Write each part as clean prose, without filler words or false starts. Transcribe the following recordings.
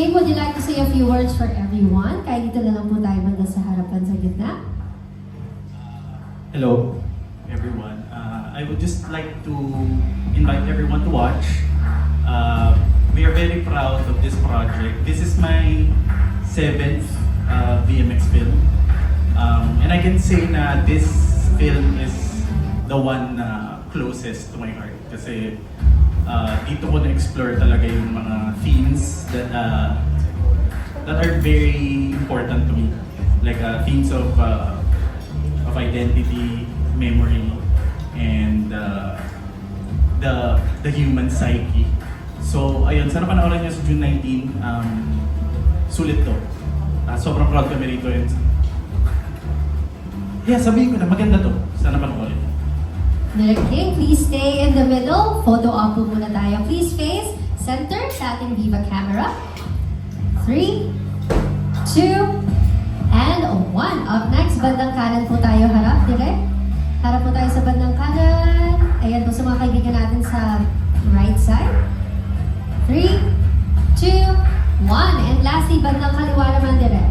King, would you like to say a few words for everyone? Kaya dito na lang po tayo banda sa harapan sa gitna. Hello, everyone. I would just like to invite everyone to watch. We are very proud of this project. This is my 7th VMX film. And I can say na this film is the one closest to my heart. Kasi dito ko na-explore talaga yung mga themes that are very important to me. Like themes of identity, memory, and the human psyche. So ayun, sana panoorin niyo sa June 19. Sulit to. Sobrang proud kami rito. And yeah, sabihin ko na, maganda to. Sana panoorin. Direk King, please stay in the middle. Photo op po muna tayo. Please face center sa ating Viva camera. 3, 2, and 1. Up next, bandang kanan po tayo harap. Direk. Harap po tayo sa bandang kanan. Ayan po sa mga kaibigan natin sa right side. 3, 2, 1. And lastly, bandang kaliwa naman, Direk.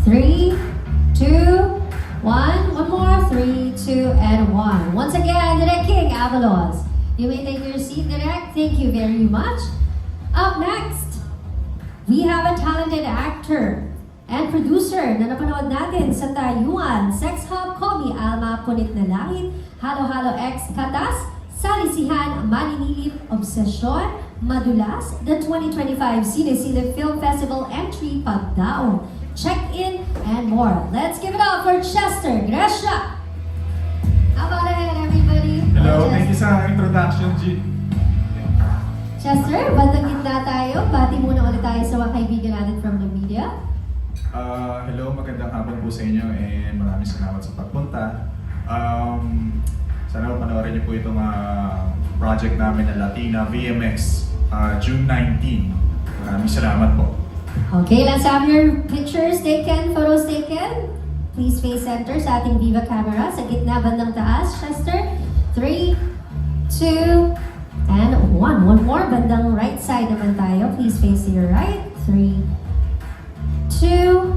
3, 2, 1. One more. 3, 2, and 1. Once again, Direk King Avalos. You may take your seat, Direk. Thank you very much. Up next, we have a talented actor and producer na napanood natin sa Tayuan, Sex Hub, Komi, Alma, Punit na Langit, Halo Halo X, Katas, Salisihan, Maninilip, Obsesyon, Madulas, the 2025 Cine Film Festival entry, Pagdaon, Check-In, and more. Let's give it up for Chester Gresha. How about it, everybody? Hello, thank you sa introduction, G. Chester, bandang gitna tayo. Bati muna ulit tayo sa mga kaibigan natin from the media. Hello, magandang hapon po sa inyo and maraming salamat sa pagpunta. Sana panoorin niyo po itong project namin na Latina VMX, June 19. Maraming salamat po. Okay, let's have your pictures taken, photos taken. Please face center sa ating Viva camera. Sa gitna, bandang taas, Chester. 3, 2, and 1. One more, bandang right side naman tayo. Please face to your right. 3, 2,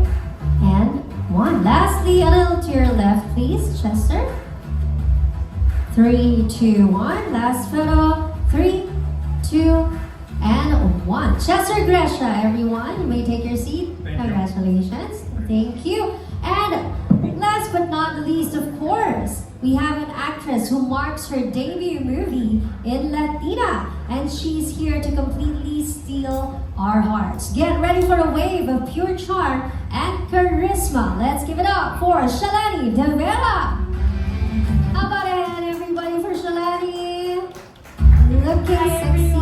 and 1. Lastly, a little to your left, please, Chester. 3, 2, 1. Last photo. 3, 2, and 1. Chester Gresha, everyone. You may take your seat. Thank you. Congratulations. Thank you. And last but not least, of course, we have an actress who marks her debut movie in Latina. And she's here to completely steal our hearts. Get ready for a wave of pure charm and charisma. Let's give it up for Shalani De Vera. How about it, everybody, for Shalani? Looking sexy.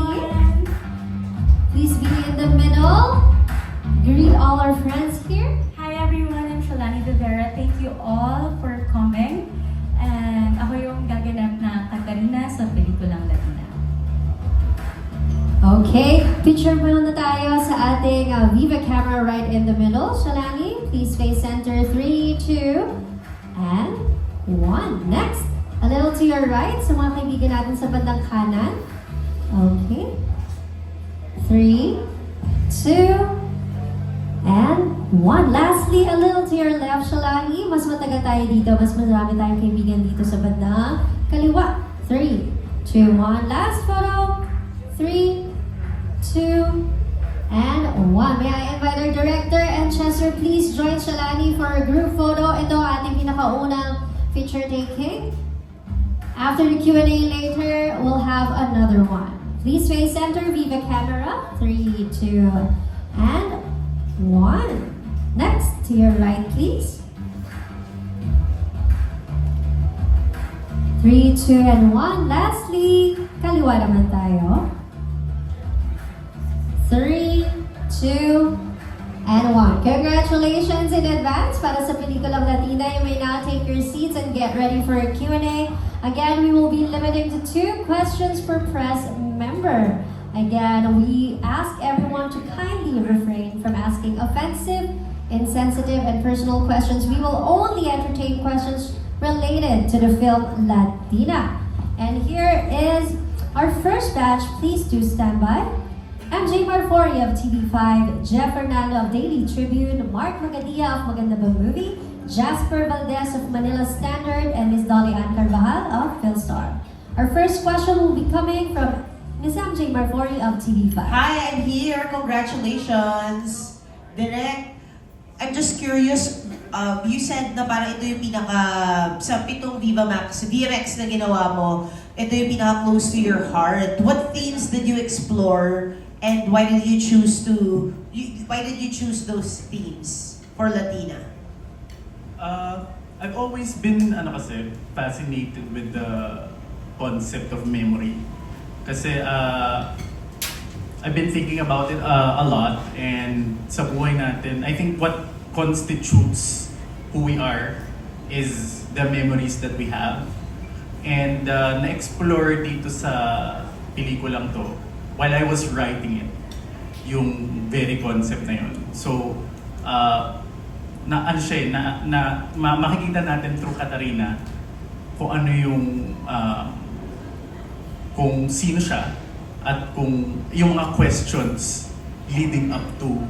Please be in the middle. Greet all our friends here. Hi everyone, I'm Shalani De Vera. Thank you all for coming. And ako yung gaganap na Katarina sa pelikulang Latina. Okay, picture muna tayo sa ating Viva camera right in the middle. Shalani, please face center. 3, 2, and 1. Next, a little to your right sa mga kaibigan natin sa bandang kanan. Okay. 3, 2, and 1. Lastly, a little to your left, Shalani. Mas matagal tayo dito. Mas marami tayong kaibigan dito sa bandang kaliwa. 3, 2, 1. Last photo. 3, 2, and 1. May I invite our director and Chester, please join Shalani for a group photo. Ito ating pinakaunang picture taking. After the Q&A later, we'll have another one. Please face center, Viva camera. 3, 2, and 1. Next, to your right, please. 3, 2, and 1. Lastly, kaliwa naman tayo. 3, 2, and 1. Congratulations in advance para sa pelikulang Latina. You may now take your seats and get ready for a Q&A. Again, we will be limiting to 2 questions per press member. Again, we ask everyone to kindly refrain from asking offensive, insensitive, and personal questions. We will only entertain questions related to the film Latina. And here is our first batch. Please do stand by. MJ Marfori of TV5, Jeff Fernando of Daily Tribune, Mark Magadia of Maganda Ba Movie, Jasper Valdez of Manila Standard, and Miss Dolly Ann Carvajal of Philstar. Our first question will be coming from Miss MJ Marfori of TV5. Hi, I'm here. Congratulations. Direk, I'm just curious. You said na parang ito yung sa pitong Viva Max, VMX na ginawa mo, ito yung pinaka-close to your heart. What themes did you explore and why did you choose those themes for Latina? I've always been fascinated with the concept of memory. Kasi I've been thinking about it a lot, and sa buhay natin, I think what constitutes who we are is the memories that we have. And na-explore dito sa pelikulang to while I was writing it, yung very concept na yun. So, makikita natin through Katarina kung ano yung kung sino siya at kung yung mga questions leading up to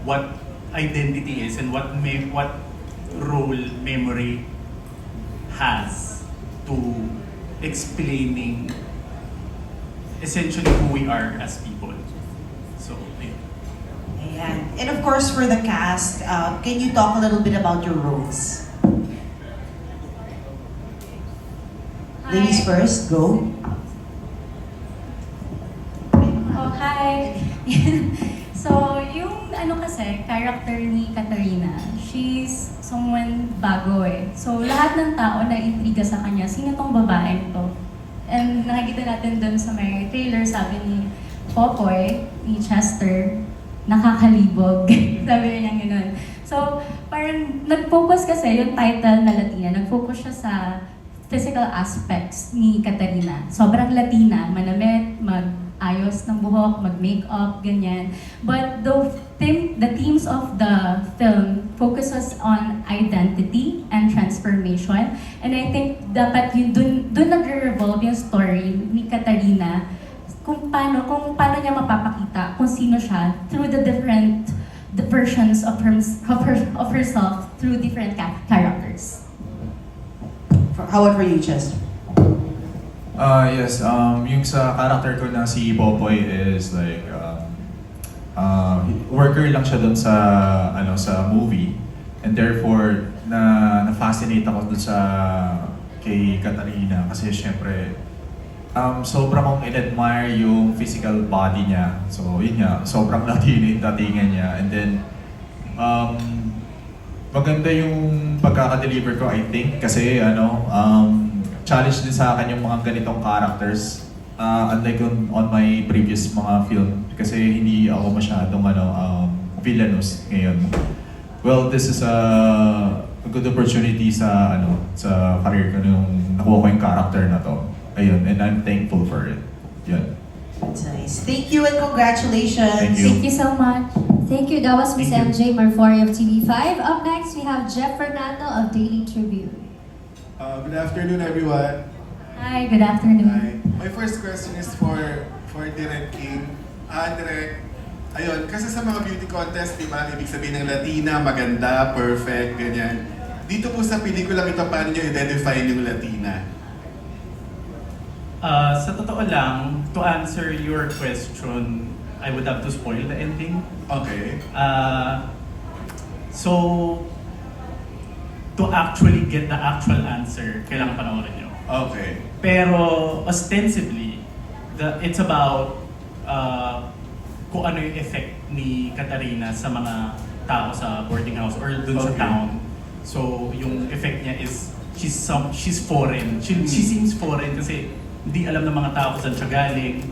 what identity is and what role memory has to explaining essentially who we are as people. So, yeah. Ayan. And of course, for the cast, can you talk a little bit about your roles? Ladies first, go. Oh, hi! So, yung character ni Katarina, she's someone bago eh. So, lahat ng tao na intriga sa kanya, sino tong babaeng to? And nakikita natin dun sa may trailer, sabi ni Popoy, ni Chester, nakakalibog. Sabi niya gano'n. So, parang nag-focus kasi yung title na Latina, nag-focus siya sa physical aspects ni Katarina. Sobrang Latina, manamit, mag-ayos ng buhok, mag-makeup, ganyan. But the themes of the film focuses on identity and transformation. And I think dapat yun, dun nag-revolve yung story ni Katarina kung paano niya mapapakita kung sino siya through the versions of herself through different characters. How about for you, Chester? Yes, yung sa character ko na si Popoy is like, worker lang siya dun sa movie, and therefore na-fascinate ako dun sa kay Katarina kasi syempre sobrang kong in-admire yung physical body niya. So yun nga, sobrang Latino yung datingan niya, and then maganda yung pagkaka-deliver ko, I think, kasi challenge din sa akin yung mga ganitong characters. Unlike on my previous mga film, kasi hindi ako masyadong villainous ngayon. Well, this is a good opportunity sa career ko nung nakuha ko yung character na to. Ayun, and I'm thankful for it. Yun. That's nice. Thank you and congratulations. Thank you. Thank you so much. Thank you. That was Miss Thank you. MJ Marfori of TV5. Up next, we have Jeff Fernando of Daily Tribune. Good afternoon, everyone. Hi, good afternoon. Hi. My first question is for Direk King. Direk, ayun, kasi sa mga beauty contest, di ba, ibig sabihin ng Latina, maganda, perfect, ganyan. Dito po sa pelikulang ito, paano nyo identify yung Latina? Sa totoo lang, to answer your question, I would have to spoil the ending. Okay. So, to actually get the actual answer, kailangan panoorin nyo. Okay. Pero ostensibly, it's about kung ano yung effect ni Katarina sa mga tao sa boarding house or dun sa Okay. town. So, yung effect niya is she's foreign. She seems foreign kasi hindi alam ng mga tao kung saan siya galing.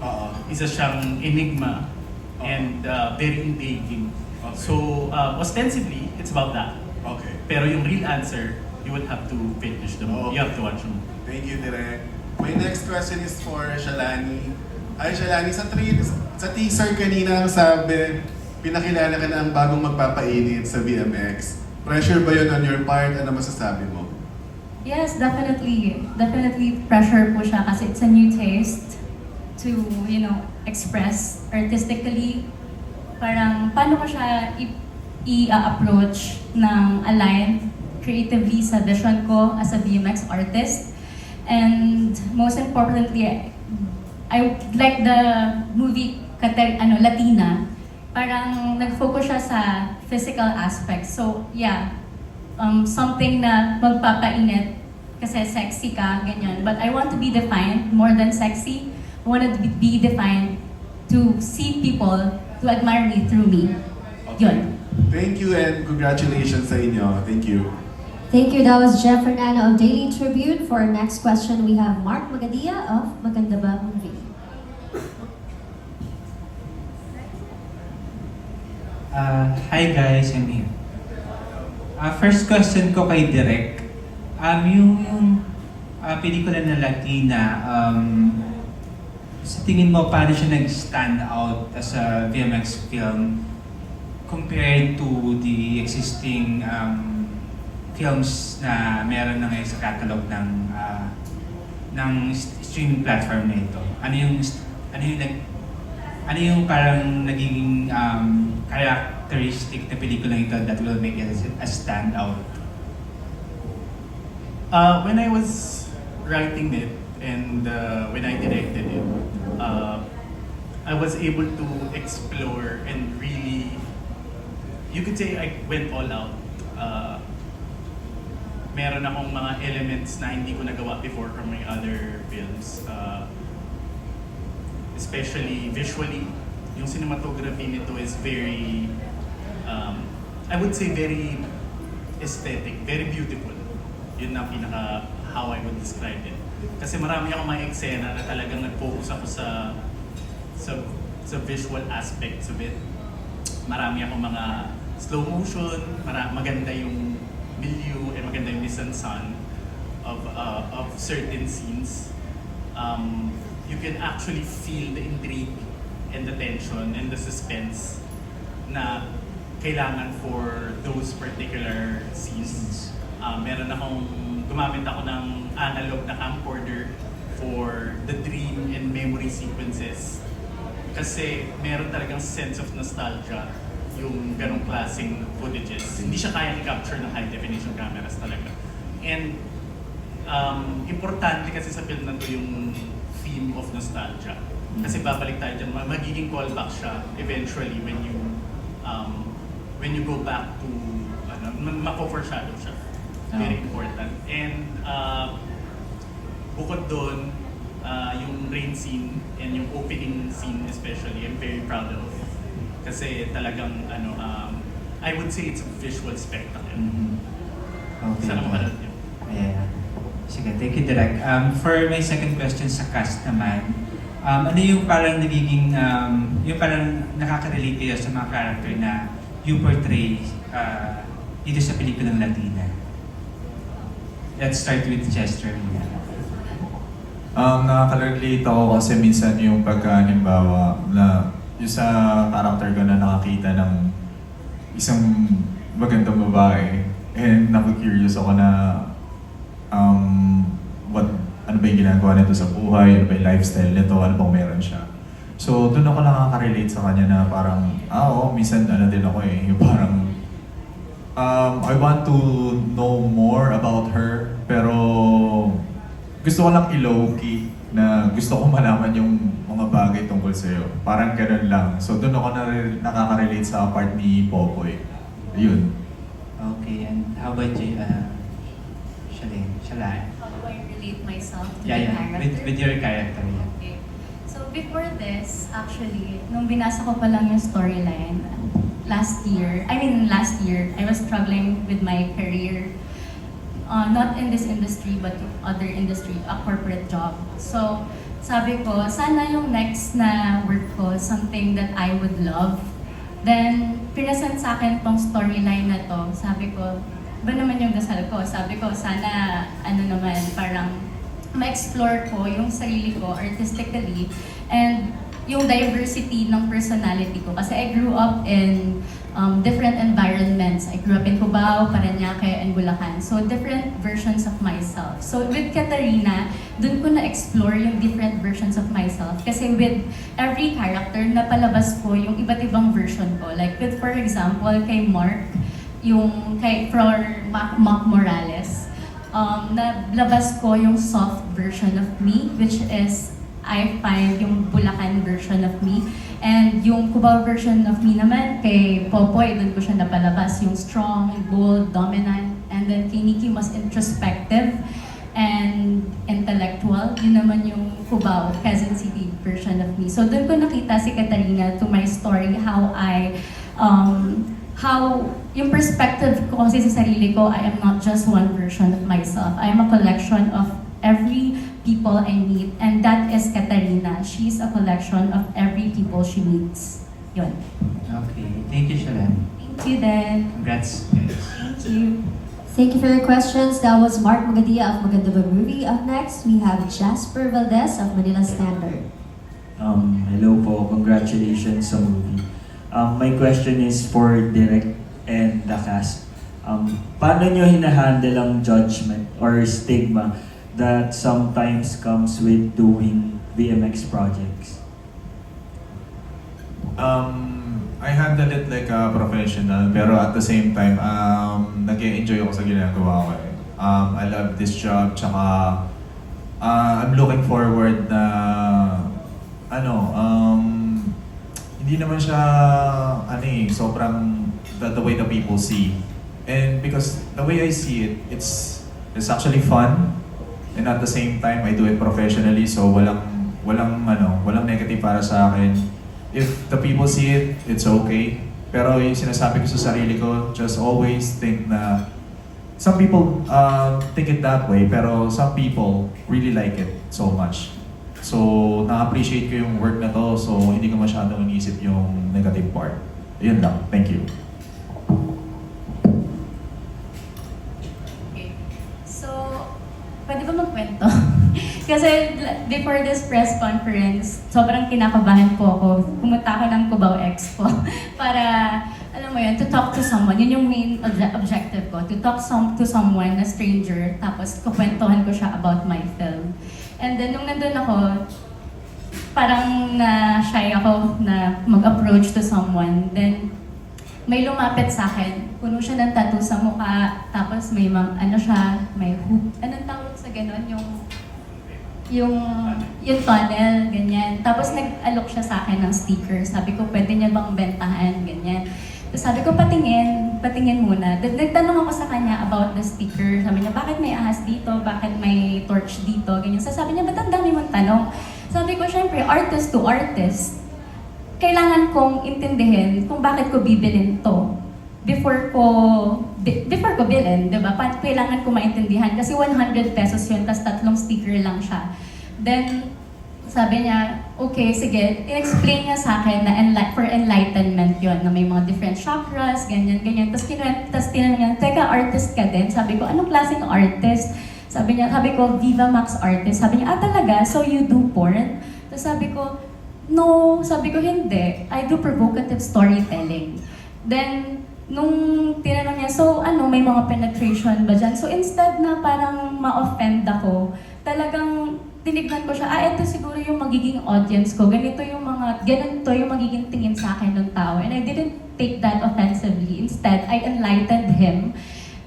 Isa siyang enigma and very intriguing. Okay. So, ostensibly, it's about that. Okay. Pero yung real answer, you would have to finish the movie. You have to watch the movie. Thank you, Direk. My next question is for Shalani. Ay, Shalani, sa teaser kanina ang sabi, pinakilala ka na ang bagong magpapainit sa VMX. Pressure ba yun on your part? Ano masasabi mo? Yes, definitely. Definitely pressure po siya kasi it's a new taste. to, express artistically. Parang, paano ko siya i-approach ng aligned creatively sa vision ko as a BMX artist. And most importantly, I like the movie Latina. Parang nag-focus siya sa physical aspects. So, yeah, something na magpapainit kasi sexy ka, ganyan. But I want to be defined more than sexy. I want to be defined to see people, to admire me through me. Yun. Thank you and congratulations sa inyo. Thank you. Thank you. That was Jeff Fernando of Daily Tribune. For our next question, we have Mark Magadia of Maganda Ba Movie. Hi guys, I'm here. First question ko kay Direk. Yung pelikula na Latina, sa tingin mo paano siya nag-stand out as a VMX film compared to the existing films na meron na ngayon sa catalog ng streaming platform na ito? Ano yung parang naging characteristic na pelikula ito that will make it a standout? When I was writing it and when I directed it, I was able to explore and really, you could say I went all out. Meron akong mga elements na hindi ko nagawa before from my other films. Especially visually, yung cinematography nito is very, I would say very aesthetic, very beautiful. Yun na how I would describe it. Kasi marami akong mga eksena na talagang nag-focus ako sa visual aspects of it. Marami akong mga slow motion, maganda yung milieu and maganda yung mise-en-scène of certain scenes. You can actually feel the intrigue and the tension and the suspense na kailangan for those particular scenes. Gumamit ako ng analog na camcorder for the dream and memory sequences. Kasi meron talagang sense of nostalgia yung ganong klaseng footages. Hindi siya kaya i-capture ng high definition cameras talaga. And importante kasi sa film na to yung theme of nostalgia. Kasi babalik tayo dyan, magiging callback siya eventually when you go back to, mako-foreshadow siya. Very important. And bukod doon, yung rain scene and yung opening scene especially, I'm very proud of. Kasi talagang, I would say it's a visual spectacle. Okay. Sana mapanood niyo. Yeah. Sige, thank you Direk. For my second question sa cast naman, ano yung parang nagiging, yung parang nakaka-relate kayo sa mga character na you portray dito sa pelikulang Latina? Let's start with Chester. Nakaka-relate ako kasi minsan yung pagka-halimbawa na yung sa character ko na nakakita ng isang magandang babae and naku-curious ako na ano ba yung ginagawa nito sa buhay, ano ba yung lifestyle nito, ano bang meron siya. So doon ako nakaka-relate sa kanya na parang, minsan din ako yung parang I want to know more about her, pero gusto ko lang i-low-key na gusto ko malaman yung mga bagay tungkol sa'yo. Parang ganun lang. So doon ako nakaka-relate sa part ni Popoy. Yun. Okay, and how about you, Shalane? How do I relate myself to the Yeah, character? with your character, yeah. Okay. So before this, actually, nung binasa ko pa lang yung storyline, last year, I was struggling with my career. Not in this industry, but other industry, a corporate job. So, sabi ko, sana yung next na work ko, something that I would love. Then, pinasend sa akin tong storyline na to. Sabi ko, ba naman yung dasal ko? Sabi ko, sana, parang ma-explore ko yung sarili ko artistically. And yung diversity ng personality ko. Kasi I grew up in different environments. I grew up in Cubao, Parañaque, and Bulacan. So, different versions of myself. So, with Katarina, dun ko na-explore yung different versions of myself. Kasi with every character, napalabas ko yung iba't ibang version ko. Like, with, for example, kay Mark, yung kay Mac Morales, nalabas ko yung soft version of me, which is, I find yung Bulacan version of me. And yung Cubao version of me naman, kay Popoy, doon ko siya napalabas. Yung strong, bold, dominant. And then kay Nikki, mas introspective and intellectual. Yun naman yung Cubao, Quezon City version of me. So doon ko nakita si Katarina to my story, how yung perspective ko kasi sa sarili ko, I am not just one version of myself. I am a collection of every people I meet, and that is Katarina. She's a collection of every people she meets. Yun. Okay. Thank you, Shalani. Thank you, then. Congrats, guys. Thank you. Thank you for your questions. That was Mark Magadia of Maganda Ba Movie. Up next, we have Jasper Valdez of Manila Standard. Hello po, congratulations sa movie. My question is for Direk and the cast. Paano nyo hinahandle ang judgment or stigma that sometimes comes with doing VMX projects? I handle it like a professional, pero at the same time, nag-enjoy ako sa ginagawa ko eh. I love this job, tsaka I'm looking forward na, hindi naman siya, sobrang the way the people see. And because the way I see it, it's actually fun. And at the same time, I do it professionally, so walang negative para sa akin. If the people see it, it's okay. Pero yung sinasabi ko sa sarili ko, just always think na some people think it that way, pero some people really like it so much. So, na-appreciate ko yung work na to, so hindi ko masyadong inisip yung negative part. Yun lang. Thank you. Okay. So, pwede ba magkwento? Kasi before this press conference, sobrang kinakabahan po ako. Pumunta ako ng Cubao Expo para, alam mo yun, to talk to someone. Yun yung main objective ko. To talk to someone, a stranger, tapos kukwentuhan ko siya about my film. And then, nung nandun ako, parang na-shy ako na mag-approach to someone. Then, may lumapit sa akin. Puno siya ng tattoo sa mukha. Tapos may may hoop. Anong tawag sa ganon? Yung tunnel, ganyan. Tapos nag-alok siya sa akin ng sticker. Sabi ko, pwede niya bang bentahan, ganyan. Tapos sabi ko, patingin muna. Nagtanong ako sa kanya about the sticker. Sabi niya, bakit may ahas dito? Bakit may torch dito? Ganyan. So sabi niya, ba't ang dami mong tanong? Sabi ko, syempre, artist to artist. Kailangan kong intindihin kung bakit ko bibilin to. Before ko bilhin, di ba? Kailangan ko maintindihan. Kasi 100 pesos yun, tas 3 sticker lang siya. Then, sabi niya, okay, sige, in-explain niya sa akin na for enlightenment yon na may mga different chakras, ganyan. Tapos tinanong niya, teka, artist ka din? Sabi ko, anong klaseng artist? Sabi ko, Viva Max artist. Sabi niya, talaga? So you do porn? Tapos sabi ko, no, sabi ko, hindi. I do provocative storytelling. Then, nung tinanong niya, so may mga penetration ba dyan? So instead na parang ma-offend ako, talagang tinignan ko siya, ito siguro yung magiging audience ko, ganito yung magiging tingin sa akin ng tao. And I didn't take that offensively. Instead, I enlightened him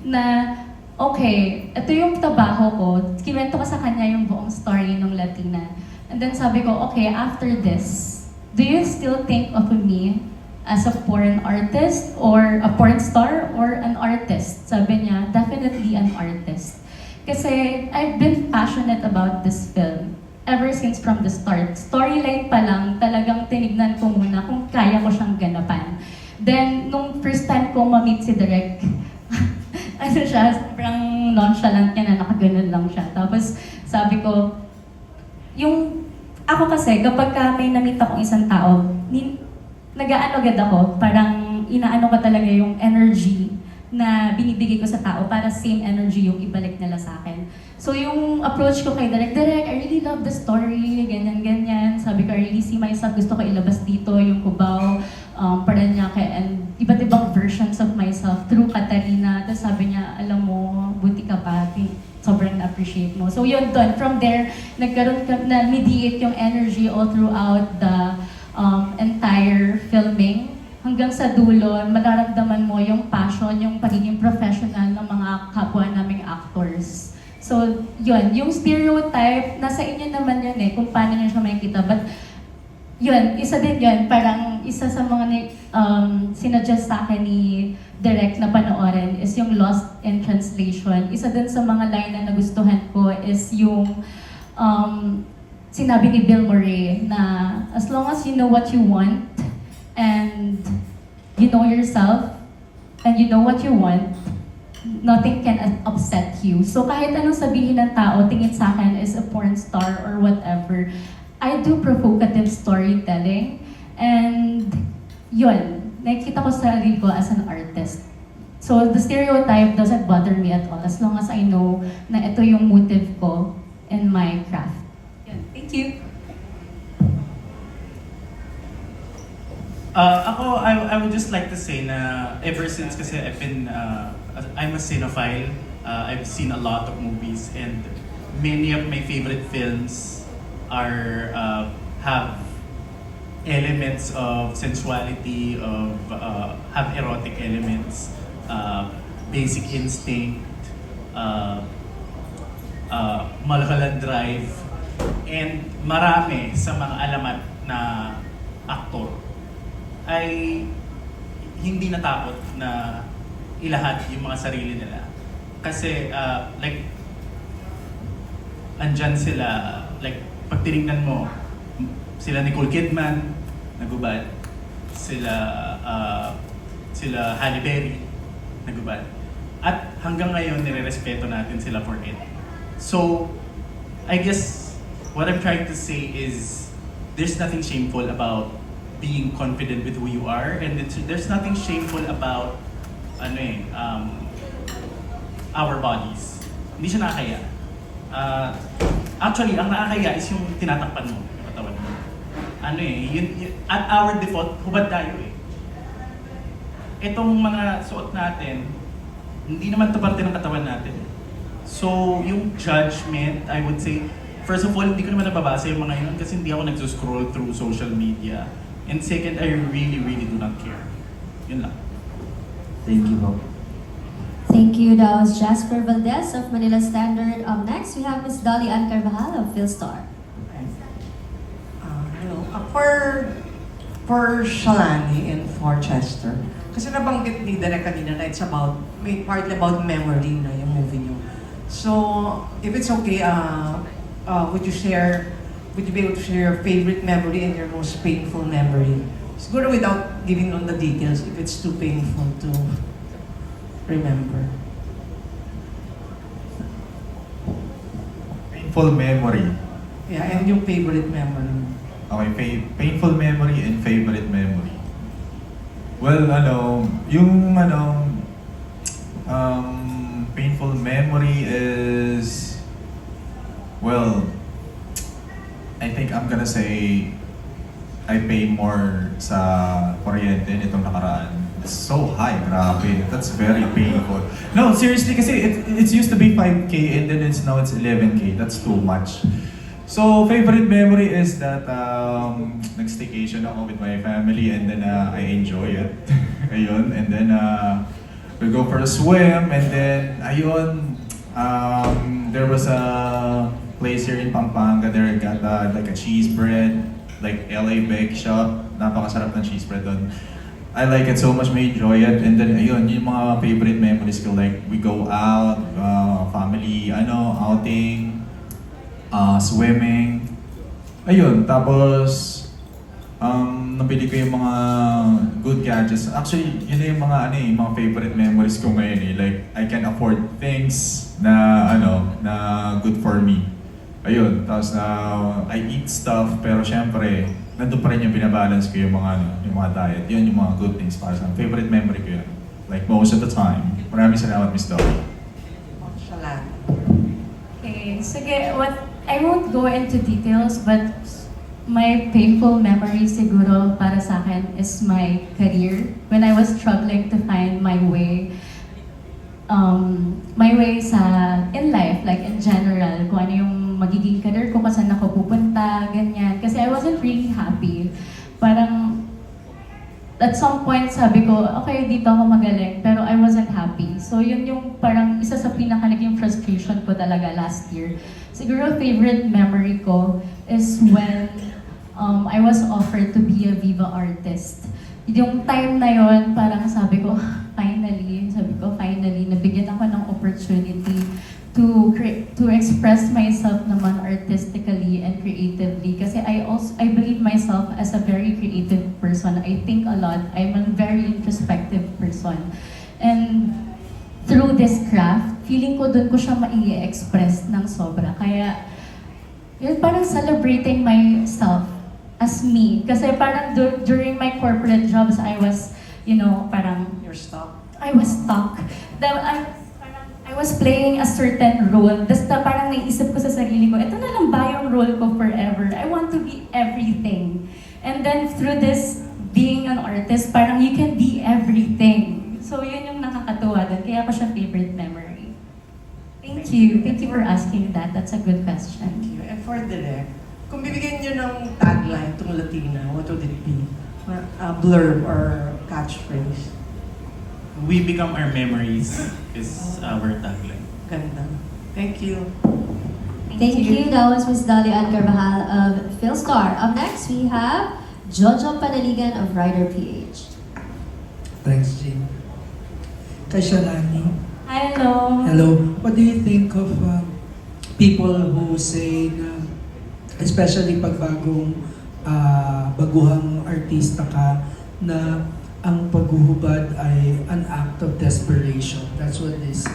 na, okay, ito yung trabaho ko. Kiwento ko sa kanya yung buong story ng Latina. And then sabi ko, okay, after this, do you still think of me as a porn artist or a porn star or an artist? Sabi niya, definitely an artist. Kasi I've been passionate about this film ever since from the start. Storyline pa lang, talagang tinignan ko muna kung kaya ko siyang ganapan. Then, nung first time ko ma-meet si Direk, sobrang nonchalant niya na nakaganon lang siya. Tapos sabi ko, ako kasi kapag may na-meet akong isang tao, nag-aano agad ako, parang inaano ko talaga yung energy na binibigay ko sa tao para same energy yung ibalik nila sa akin. So yung approach ko kay Direk, I really love the story, ganyan-ganyan. Sabi ko, I really see myself, gusto ko ilabas dito yung Cubao, Parañaque, and iba't ibang versions of myself through Katarina. Tapos sabi niya, alam mo, buti ka pa, sobrang na-appreciate mo. So yun doon, from there, nagkaroon na mediate yung energy all throughout the entire filming. Hanggang sa dulo, mararamdaman mo yung passion, yung pagiging professional ng mga kapwa naming actors. So, yun, yung stereotype, nasa inyo naman yun kung paano nyo siya makikita. But, yun, isa din yun, parang isa sa mga sinuggest sa akin ni Direk na panoorin is yung Lost in Translation. Isa din sa mga line na nagustuhan ko is yung sinabi ni Bill Murray na as long as you know what you want, and you know yourself, and you know what you want, nothing can upset you. So kahit anong sabihin ng tao, tingin sa akin is a porn star or whatever, I do provocative storytelling, and yun, nakikita ko sa sarili ko as an artist. So the stereotype doesn't bother me at all as long as I know na ito yung motive ko in my craft. Yun. Thank you. I would just like to say na ever since kasi I'm a cinephile, I've seen a lot of movies and many of my favorite films have elements of sensuality, have erotic elements, basic instinct, Malakalan Drive, and marami sa mga alamat na aktor ay hindi natakot na ilahat yung mga sarili nila. Kasi like andyan sila, like pag tinignan mo, sila Nicole Kidman, nagubad. Sila Halle Berry, nagubad. At hanggang ngayon, nire-respeto natin sila for it. So, I guess what I'm trying to say is there's nothing shameful about being confident with who you are, and there's nothing shameful about our bodies. Hindi siya nakakaya. Actually, ang nakakaya is yung tinatakpan mo yung katawan mo. At our default, hubad tayo Itong mga suot natin, hindi naman ito parte ng katawan natin. So, yung judgment, I would say, first of all, hindi ko naman nababasa yung mga yun kasi hindi ako nagsuscroll through social media. And second, I really, really do not care. Yun lang. Thank you, Bob. Thank you. That was Jasper Valdez of Manila Standard. Up next, we have Miss Dolly Ann Carvajal of Philstar. Hello. For Shalani and for Chester, kasi nabanggit ni Direk kanina na it's about, may part about memory na yung movie niyo. So, if it's okay, would you be able to share your favorite memory and your most painful memory? Siguro without giving on the details if it's too painful to remember. Painful memory. Yeah, and yung favorite memory. Okay, painful memory and favorite memory. Well, yung painful memory is, well, I think I'm gonna say I pay more sa kuryente nitong nakaraan. It's so high, grabe. That's very painful. No, seriously, kasi it's used to be 5K and then now it's 11K. That's too much. So, favorite memory is that nag-staycation ako with my family and then I enjoy it. Ayun, and then we go for a swim and then ayun, there was a place here in Pampanga. There I got like a cheese bread, like LA Bake Shop. Napakasarap ng cheese bread doon. I like it so much, may enjoy it. And then ayun, yung mga favorite memories ko, like we go out, family, outing, swimming. Ayun, tapos nabili ko yung mga good gadgets. Actually, yun na yung mga favorite memories ko ngayon Like, I can afford things na good for me. Ayun, tapos I eat stuff, pero syempre, nandun pa rin yung binabalance ko yung mga diet. Yun yung mga good things para sa favorite memory ko yun. Like most of the time. Maraming salamat, Miss Dory. Shalani. Okay, sige, I won't go into details, but my painful memory siguro para sa akin is my career. When I was struggling to find my way in life, like in general, kung ano yung magiging career ko, kung saan ako pupunta, ganyan. Kasi I wasn't really happy. Parang, at some point, sabi ko, okay, dito ako magaling, pero I wasn't happy. So yun yung parang isa sa pinaka naging frustration ko talaga last year. Siguro favorite memory ko is when I was offered to be a Viva artist. Yung time na yon, parang sabi ko, finally, nabigyan ako ng opportunity to express myself naman artistically and creatively. Kasi I believe myself as a very creative person. I think a lot. I'm a very introspective person. And through this craft, feeling ko dun ko siya mai-express ng sobra. Kaya, yun, parang celebrating myself as me. Kasi parang during my corporate jobs, I was, parang You're stuck. I was stuck. I was playing a certain role. Parang naisip ko sa sarili ko, ito na lang ba yung role ko forever? I want to be everything. And then through this being an artist, parang you can be everything. So yun yung nakakatuwa doon. Kaya ko siya favorite memory. Thank you. Thank you for asking that. That's a good question. Thank you. And for Direk, kung bibigyan nyo ng tagline itong Latina, what would it be? A blurb or catchphrase? We become our memories is our tagline. Ganda. Thank you. Thank you. That was Ms. Dalia Ann Carvajal of PhilStar. Up next, we have Jojo Panaligan of Rider PH. Thanks, Jane. Kay Shalani. Hello. Hello. What do you think of people who say na, especially pag baguhang artista ka, na ang paghuhubad ay an act of desperation? That's what they say.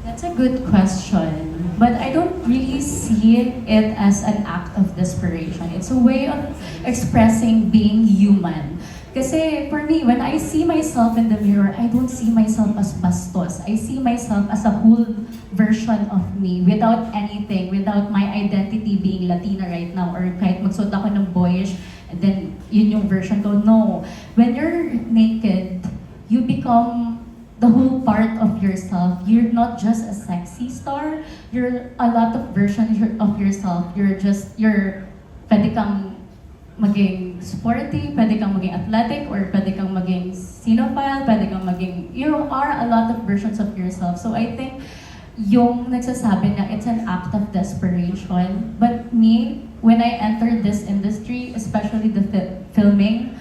That's a good question. But I don't really see it as an act of desperation. It's a way of expressing being human. Kasi for me, when I see myself in the mirror, I don't see myself as bastos. I see myself as a whole version of me without anything, without my identity being Latina right now, or kahit magsuot ako ng boyish, and then yun yung version ko. No. When you're naked, you become the whole part of yourself. You're not just a sexy star. You're a lot of versions of yourself. Pwede kang maging sporty, pwede kang maging athletic, or pwede kang maging cinephile, pwede kang maging... You are a lot of versions of yourself. So I think yung nagsasabi na it's an act of desperation. But me, when I entered this industry, especially the filming,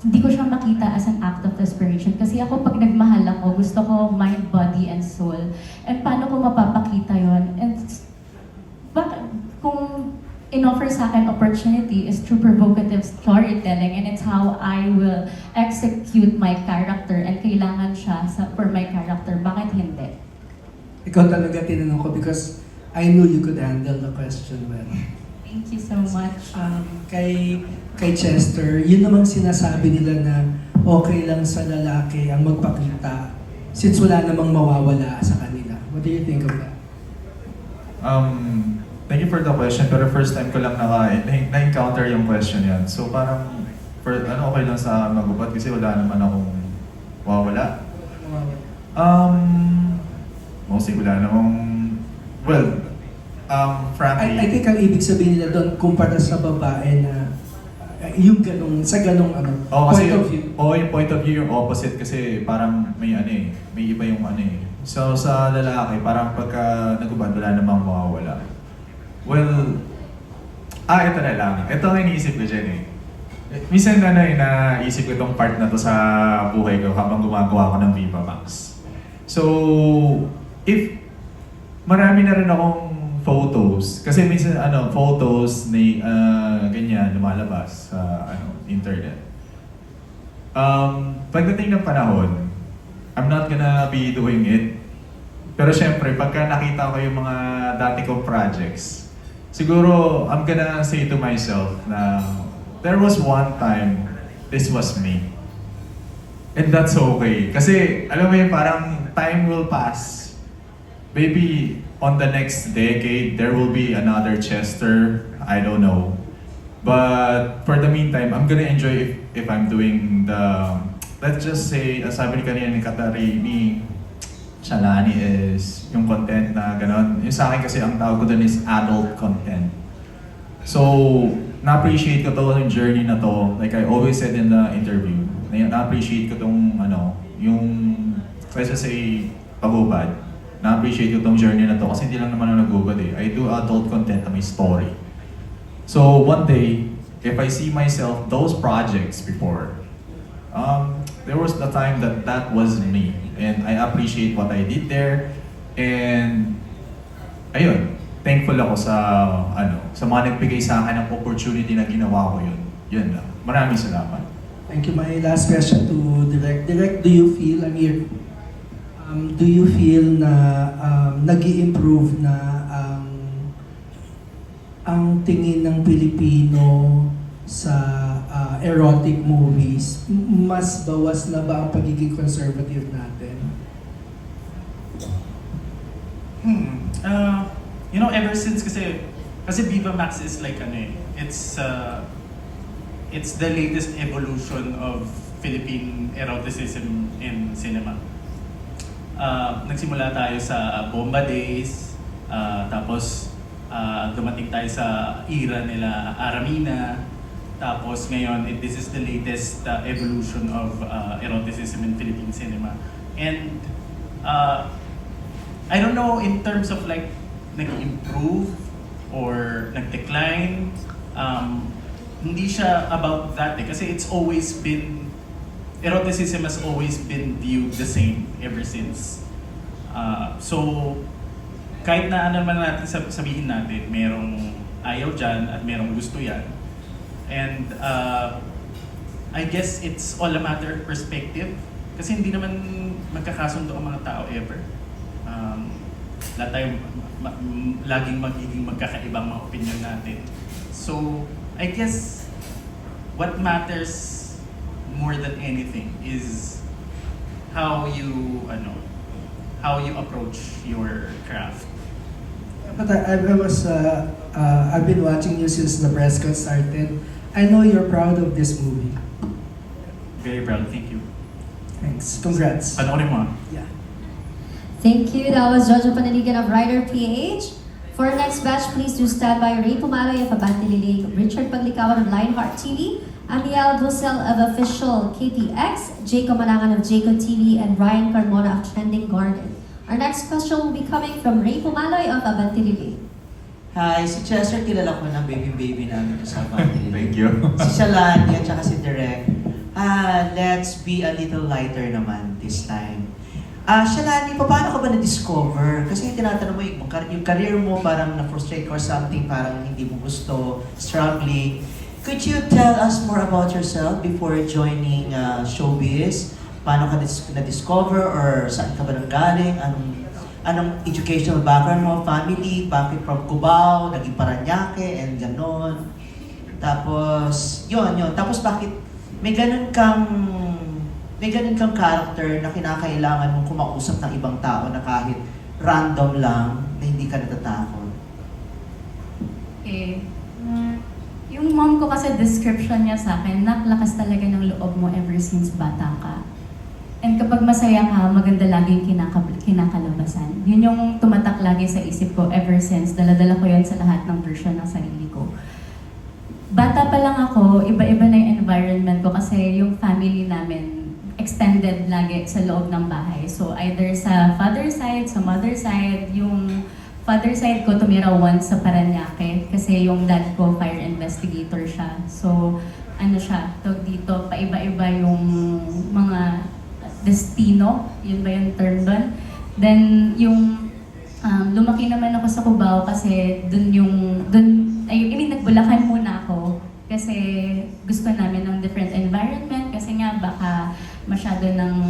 hindi ko siya makita as an act of desperation. Kasi ako, pag nagmahal ako, gusto ko mind, body, and soul. And paano ko mapapakita yon? And kung in-offer sa akin opportunity is through provocative storytelling, and it's how I will execute my character, and kailangan siya for my character. Bakit hindi? Ikaw talaga tinanong ko because I knew you could handle the question well. Thank you so much. Kay Chester, yun namang sinasabi nila na okay lang sa lalaki ang magpakita since wala namang mawawala sa kanila. What do you think of that? Thank you for the question, pero first time ko lang na-encounter yung question yan. So parang, okay lang sa magubad kasi wala naman akong wawala. Mostly wala namang, frankly... I think ang ibig sabihin nila doon kumpara sa babae na yung sa ganong point of view. Yung point of view yung opposite kasi parang may iba yung So sa lalaki, parang pagka nagubad, wala namang mawawala. Ito na lang. Ito ang iniisip ko dyan Minsan naisip ko itong part na to sa buhay ko habang gumagawa ko ng Viva Max. So, if marami na rin akong photos, kasi minsan photos na ganyan lumalabas sa internet. Pagdating ng panahon, I'm not gonna be doing it. Pero syempre, pagka nakita ko yung mga dati kong projects, siguro I'm gonna say to myself na there was one time this was me. And that's okay. Kasi, alam mo yun, parang time will pass. Maybe on the next decade, there will be another Chester. I don't know. But for the meantime, I'm gonna enjoy if I'm doing the, let's just say, sabi ni kanina ni Katari, ni Shalani is yung content na gano'n. Yung sa akin kasi ang tawag ko dun is adult content. So, na-appreciate ko to yung journey na to. Like I always said in the interview, na-appreciate ko tong yung, let's just say, pagubad. Na-appreciate ko tong journey na to kasi hindi lang naman ako nagubad eh. I do adult content na may story. So one day, if I see myself those projects before, there was the time that that was me. And I appreciate what I did there. And ayun, thankful ako sa sa mga nagbigay sa akin ng opportunity na ginawa ko yun. Yun lang. Maraming salamat. Thank you. My last question to Direk. Direk, do you feel, do you feel na nag-i-improve na ang tingin ng Pilipino sa erotic movies? Mas bawas na ba ang pagiging conservative natin? You know, ever since kasi Viva Max is like it's the latest evolution of Philippine eroticism in cinema. Nagsimula tayo sa Bomba Days, tapos dumating tayo sa era nila Aramina, tapos ngayon this is the latest evolution of eroticism in Philippine cinema. And I don't know in terms of like nag-improve or nag-decline. Hindi siya about that kasi it's always been, eroticism has always been viewed the same ever since. So, kahit na ano man natin sabihin natin, merong ayaw dyan at merong gusto yan. And I guess it's all a matter of perspective kasi hindi naman magkakasundo ang mga tao ever. Lahat tayo laging magiging magkakaibang mga opinion natin. So, I guess what matters more than anything is how you approach your craft. But I've been watching you since the press con started. I know you're proud of this movie. Very proud, thank you. Thanks. Congrats. Panoorin mo. Yeah. Thank you. That was Jojo Panaligan of Rider PH. For our next batch, please do stand by Ray Pumaloy of Abante Lilig, Richard Paglikawan of Lionheart TV, Amiel Busel of Official KPX, Jacob Malangan of Jacob TV, and Ryan Carmona of Trending Garden. Our next question will be coming from Ray Pumaloy of Abante Lilig. Hi, si Chester kilala ko ng baby namin sa family. Thank you. Si Shalani at saka si Direk. Let's be a little lighter naman this time. Shalani, paano ka ba na-discover? Kasi tinatanong mo yung career mo, parang na-frustrate or something, parang hindi mo gusto, struggling. Could you tell us more about yourself before joining showbiz? Paano ka na-discover or saan ka ba nanggaling? Anong educational background mo, family, bakit from Cubao, naging Paranaque, and ganon. Tapos, yun. Tapos bakit may ganun kang character na kinakailangan mong kumausap ng ibang tao na kahit random lang, na hindi ka natatakot? Okay. Yung mom ko kasi description niya sa akin, naklakas talaga ng loob mo ever since bata ka. And kapag masaya ka, maganda lagi yung kinakalabasan. Yun yung tumatak lagi sa isip ko ever since. Dala-dala ko yun sa lahat ng version ng sarili ko. Bata pa lang ako, iba-iba na yung environment ko kasi yung family namin extended lagi sa loob ng bahay. So either sa father side, sa mother side, yung father side ko tumira once sa Paranaque kasi yung dad ko fire investigator siya. So ano siya, tawag dito, paiba-iba yung mga destino, yun ba yung term doon? Then yung lumaki naman ako sa Cubao kasi nagbulakan muna ako kasi gusto namin ng different environment kasi nga baka masyado nang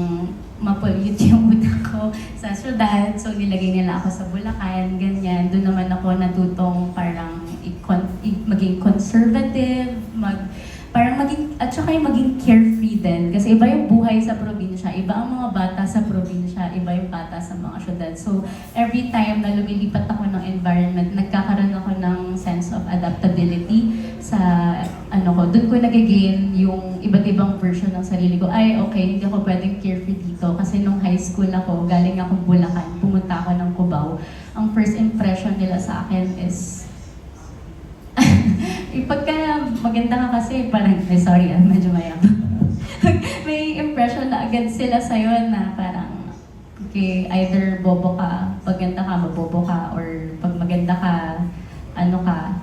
ma-pollute yung utak ko sa syudad. So nilagay nila ako sa Bulacan, ganyan. Doon naman ako natutong parang maging conservative, at saka yung maging carefree din. Kasi iba yung buhay sa sa probinsya, iba ang mga bata sa probinsya, iba yung bata sa mga syudad. So, every time na lumilipat ako ng environment, nagkakaroon ako ng sense of adaptability sa doon ko nag-gain yung iba't ibang version ng sarili ko. Ay, okay, hindi ako pwedeng carefree dito kasi nung high school ako, galing akong Bulacan, pumunta ako ng Cubao. Ang first impression nila sa akin is pagka maganda ka kasi, parang, medyo mayabang. May impression na agad sila sa'yo na parang, okay, either bobo ka, pag ganda ka, mabobo ka, or pag maganda ka,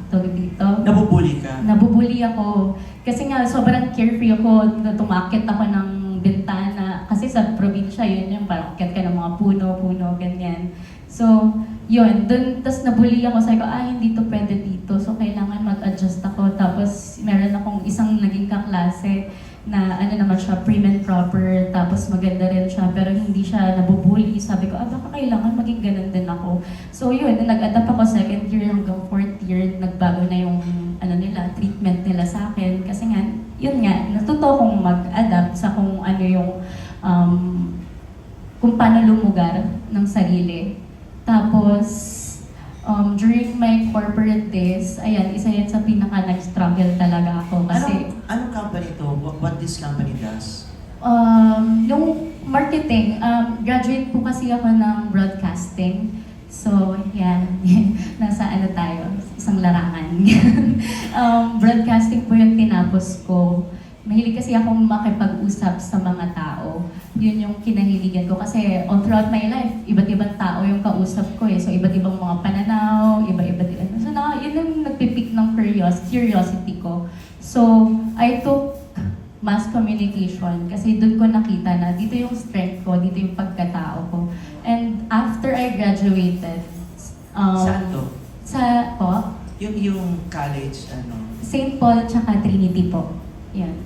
tawag dito? Nabubuli ka. Nabubuli ako. Kasi nga, sobrang carefree ako, tumakit ako ng bintana. Kasi sa probinsya, yun yung parang akit ka ng mga puno, ganyan. So, yun, dun, tas nabully ako, sabi ko, hindi to pwede dito. So, kailangan mag-adjust ako. Tapos, meron akong isang naging kaklase na naman siya, prim and proper, tapos maganda rin siya, pero hindi siya nabubully. Sabi ko, baka kailangan maging ganun din ako. So, yun, nag-adapt ako second year hanggang fourth year, nagbago na yung, treatment nila sa akin. Kasi nga, yun nga, natuto akong mag-adapt sa kung ano yung, kung paano lumugar ng sarili. Tapos, during my corporate days, ayan, isa yan sa pinaka nag-struggle talaga ako kasi... Anong company to? What this company does? Yung marketing, graduate po kasi ako ng broadcasting. So, yan, nasa tayo, isang larangan. Broadcasting po yung tinapos ko. Mahilig kasi akong makipag-usap sa mga tao. Yun yung kinahiligan ko kasi all throughout my life, iba't ibang tao yung kausap ko eh. So iba't ibang mga pananaw, iba't ibang... So yun yung nagpipick ng curiosity ko. So I took mass communication kasi doon ko nakita na dito yung strength ko, dito yung pagkatao ko. And after I graduated, Saan to? Po? Yung college, St. Paul tsaka Trinity po. Yan.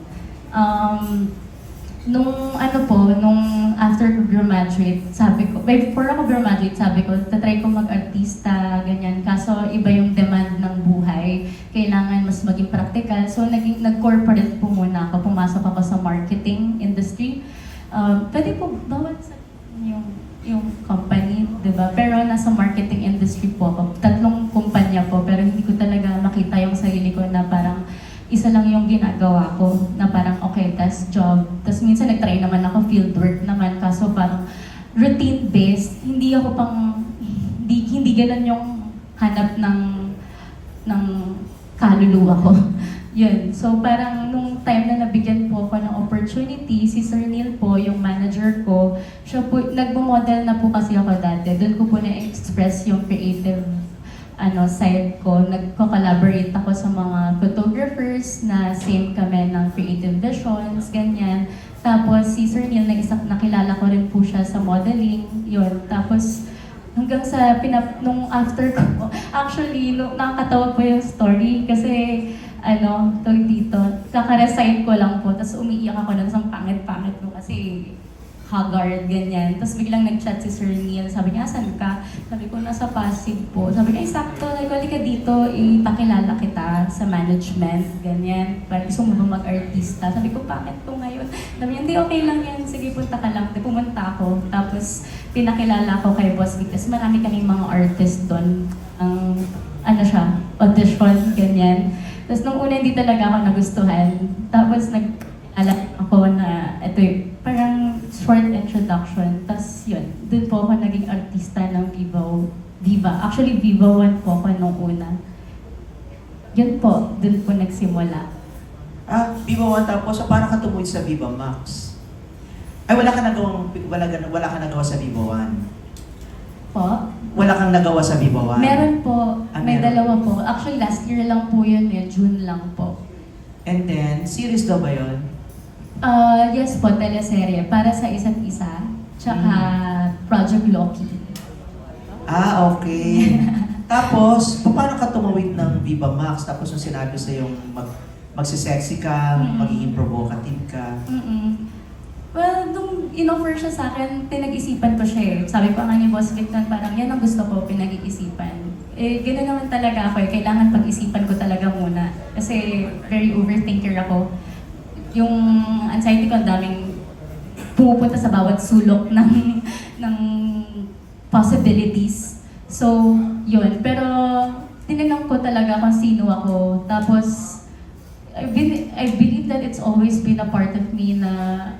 Nung after ko graduate, sabi ko, before ako graduate, sabi ko, tatry ko mag-artista, ganyan. Kaso iba yung demand ng buhay. Kailangan mas maging practical. So nag-corporate po muna ako. Pumasok ako sa marketing industry. Pwede po, bawat sa yung company, di ba? Pero nasa marketing industry po ako. 3 kumpanya po, pero hindi ko talaga makita yung sarili ko na parang isa lang yung ginagawa ko na parang okay, tas job. Tas minsan nag-try naman ako, fieldwork naman, kaso parang routine-based. Hindi ako hindi ganun yung hanap ng kaluluwa ko. Yun. So parang nung time na nabigyan po ako ng opportunity, si Sir Neil po, yung manager ko, siya po, nagmo-model na po kasi ako dati. Doon ko po na-express yung creative side ko. Nagko-collaborate ako sa mga photographers na same kami ng creative visions, ganyan. Tapos si Sir Neil, nakilala ko rin po siya sa modeling, yun. Tapos hanggang sa nung after ko, actually, nakakatawa po yung story kasi tawag dito, kaka-resign ko lang po, tapos umiiyak ako na sa pangit-pangit ko kasi haggard, ganyan. Tapos biglang nag-chat si Sir Neil, sabi niya, saan ka? Sabi ko, nasa Pasig po. Sabi niya, sakto, nagwali ka dito, ipakilala kita sa management, ganyan. Parang gusto mo ba mag-artista? Sabi ko, bakit po ngayon? Sabi niya, hindi, okay lang yan, sige, punta ka lang. Di, pumunta ako, tapos pinakilala ko kay Boss Vic, kasi marami kaming mga artist doon. Audition, ganyan. Tapos nung una, hindi talaga ako nagustuhan. Tapos nag-alala ako na, ito parang short introduction. Tapos yun, doon po ako naging artista ng Viva. Actually, Viva 1 po ako nung una. Yun po, doon po nagsimula. Viva 1 tapos, paano ka tumuwi sa Viva Max? Ay, wala ka nagawa sa Viva 1? Po? Wala kang nagawa sa Viva 1? Meron po. May meron? 2 po. Actually, last year lang po yun June lang po. And then, series daw ba yun? Yes po, teleserye. Para sa isa't isa. Tsaka Project Loki. Okay. Tapos, paano ka tumawid ng Viva Max? Tapos yung sinabi sa yung magsisexy ka, magiging provocative ka. Well, nung in-offer siya sa akin, pinag-isipan ko siya eh. Sabi ko nga ni Boss Vic nun, parang yan ang gusto ko, pinag-iisipan. Gano'n naman talaga ako eh. Kailangan pag-isipan ko talaga muna. Kasi very overthinker ako. Yung anxiety ko, ang daming pumupunta sa bawat sulok ng possibilities. So, yun. Pero, tinanong ko talaga kung sino ako. Tapos, I believe that it's always been a part of me na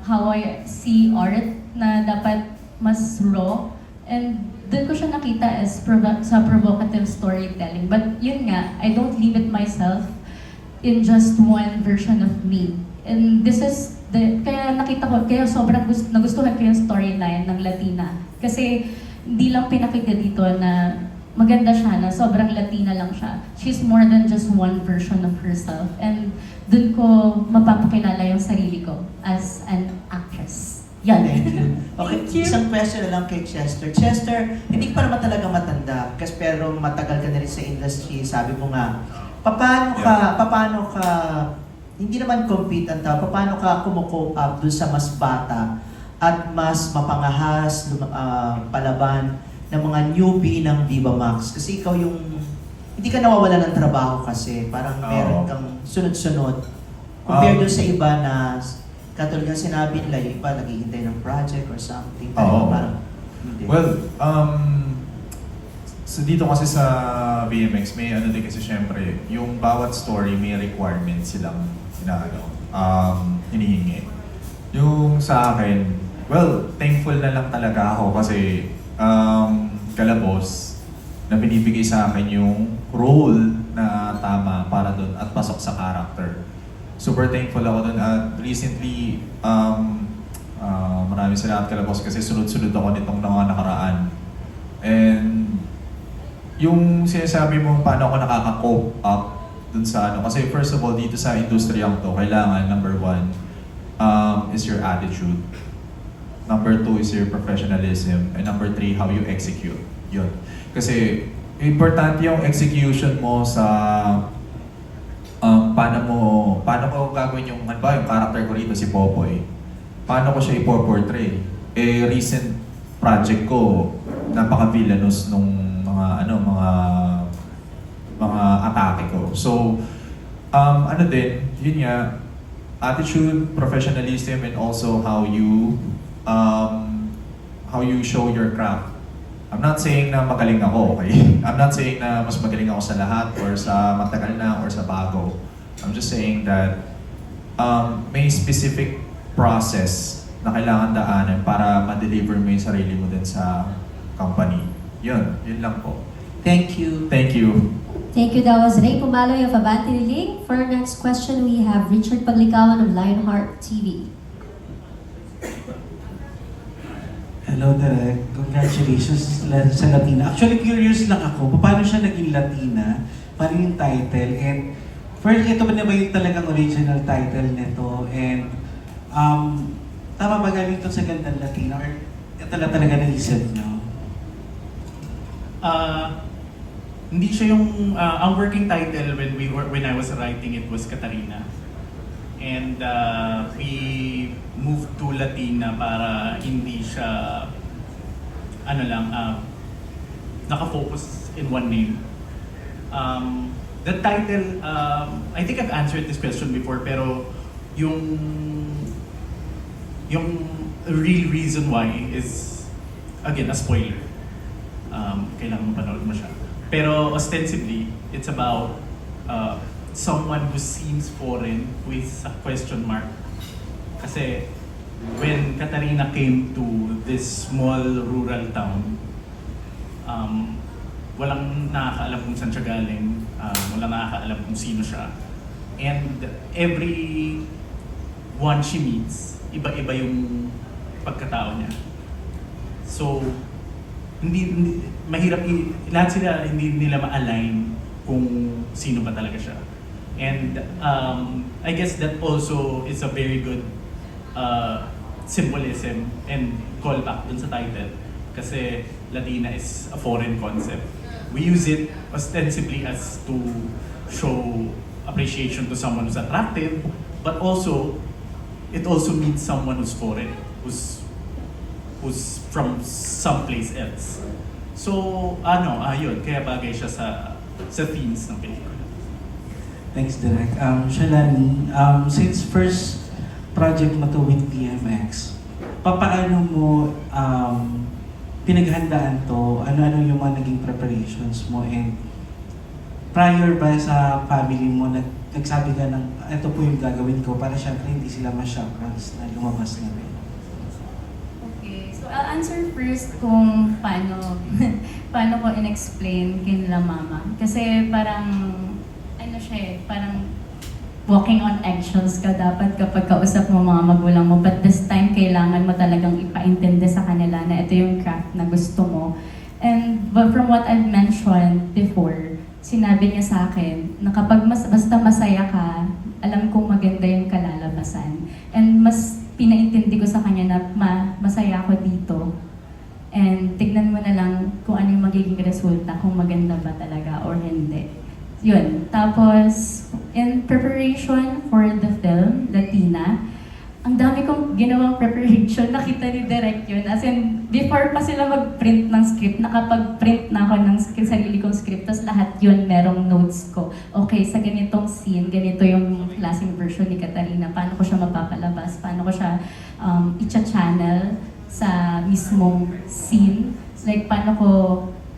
how I see art na dapat mas raw. And doon ko siya nakita as sa provocative storytelling. But yun nga, I don't limit myself in just one version of me. And this is kaya nakita ko, kaya sobrang nagustuhan ko yung storyline ng Latina. Kasi hindi lang pinakita dito na maganda siya, na sobrang Latina lang siya. She's more than just one version of herself. And dun ko mapapakilala yung sarili ko as an actress. Yan. Thank you. Okay, Thank you. isang question na lang kay Chester. Chester, hindi pa naman talaga matanda, kasi pero matagal ka na rin sa industry. Sabi mo nga, paano ka, hindi naman compete ang tao, paano ka kumukope up dun sa mas bata at mas mapangahas, palaban ng mga newbie ng Viva Max? Kasi ikaw yung, hindi ka nawawala ng trabaho kasi, parang meron kang sunod-sunod. Compared dun sa iba na, katulad ng sinabi nila, yung iba naghihintay ng project or something. Parang, hindi. Well, so dito kasi sa BMX, may ano din kasi syempre, yung bawat story may requirements silang hinihingi. Yung sa akin, well, thankful na lang talaga ako kasi kalabos na binibigay sa akin yung role na tama para doon at pasok sa character. Super thankful ako doon at recently, maraming salamat kalabos kasi sunod-sunod ako nitong mga nakaraan. And yung sinasabi mo paano ako nakaka-cope up dun sa ano, kasi first of all, dito sa industriyang to, kailangan, number 1, is your attitude. Number 2 is your professionalism. And number 3, how you execute. Yun. Kasi, importante yung execution mo sa paano ko gagawin yung, ano ba, yung character ko rito, si Popoy. Paano ko siya ipo-portray? Recent project ko, napaka-villainous nung mga atake ko. So, yun nga, attitude, professionalism, and also how you show your craft. I'm not saying na magaling ako, okay? I'm not saying na mas magaling ako sa lahat or sa matagal na or sa bago. I'm just saying that may specific process na kailangan daanan para ma-deliver mo yung sarili mo din sa company. Yun lang po. Thank you. Thank you. Thank you. That was Ray Pumaloy of Abante Liling. For our next question, we have Richard Paglikawan of Lionheart TV. Hello, Derek. Congratulations sa Latina. Actually, curious lang ako, paano siya naging Latina? Paano yung title? And first, ito ba na ba yung talagang original title nito? And tama ba galing ito sa Gandang Latina? Or ito lang talaga naisip nyo? Hindi siya yung ang working title when I was writing it was Katarina. And we moved to Latina para hindi siya naka-focus in one name. The title, I think I've answered this question before, pero yung real reason why is, again, a spoiler. Kailangan mapanood mo siya. Pero ostensibly, it's about someone who seems foreign with a question mark. Kasi when Katarina came to this small rural town, walang nakakaalam kung saan siya galing, walang nakakaalam kung sino siya. And every one she meets, iba-iba yung pagkatao niya. So, mahirap lahat sila hindi nila ma-align kung sino ba talaga siya. And I guess that also is a very good symbolism and callback dun sa title. Kasi Latina is a foreign concept. We use it ostensibly as to show appreciation to someone who's attractive, but also it also means someone who's foreign, who's from someplace else. So, yun, kaya bagay siya sa themes ng pelikula. Thanks, Derek. Shalani, since first project mo to with BMX, papaano mo pinaghandaan to? Ano-ano yung mga naging preparations mo? And prior ba sa family mo, nagsabi ka ng, ito po yung gagawin ko para syempre hindi sila ma-shock once na lumabas na rin? Okay, so I'll answer first kung paano ko in-explain kay nila mama. Kasi parang, ano siya eh, parang walking on eggshells ka dapat kapag kausap mo mga magulang mo. But this time, kailangan mo talagang ipaintindi sa kanila na ito yung craft na gusto mo. And but from what I've mentioned before, sinabi niya sa akin na kapag basta masaya ka, alam kong maganda yung kalalabasan. And mas pinaintindi ko sa kanya na masaya ako dito. And tignan mo na lang kung ano yung magiging resulta, kung maganda ba talaga or hindi. Yun. Tapos, in preparation for the film, Latina, ang dami kong ginawang preparation. Nakita ni Direk yun. As in, before pa sila mag-print ng script, nakapag-print na ako ng sarili kong script. Tapos lahat yun, merong notes ko. Okay, sa ganitong scene, ganito yung klaseng version ni Katarina. Paano ko siya mapapalabas? Paano ko siya i-channel sa mismong scene? Like, paano ko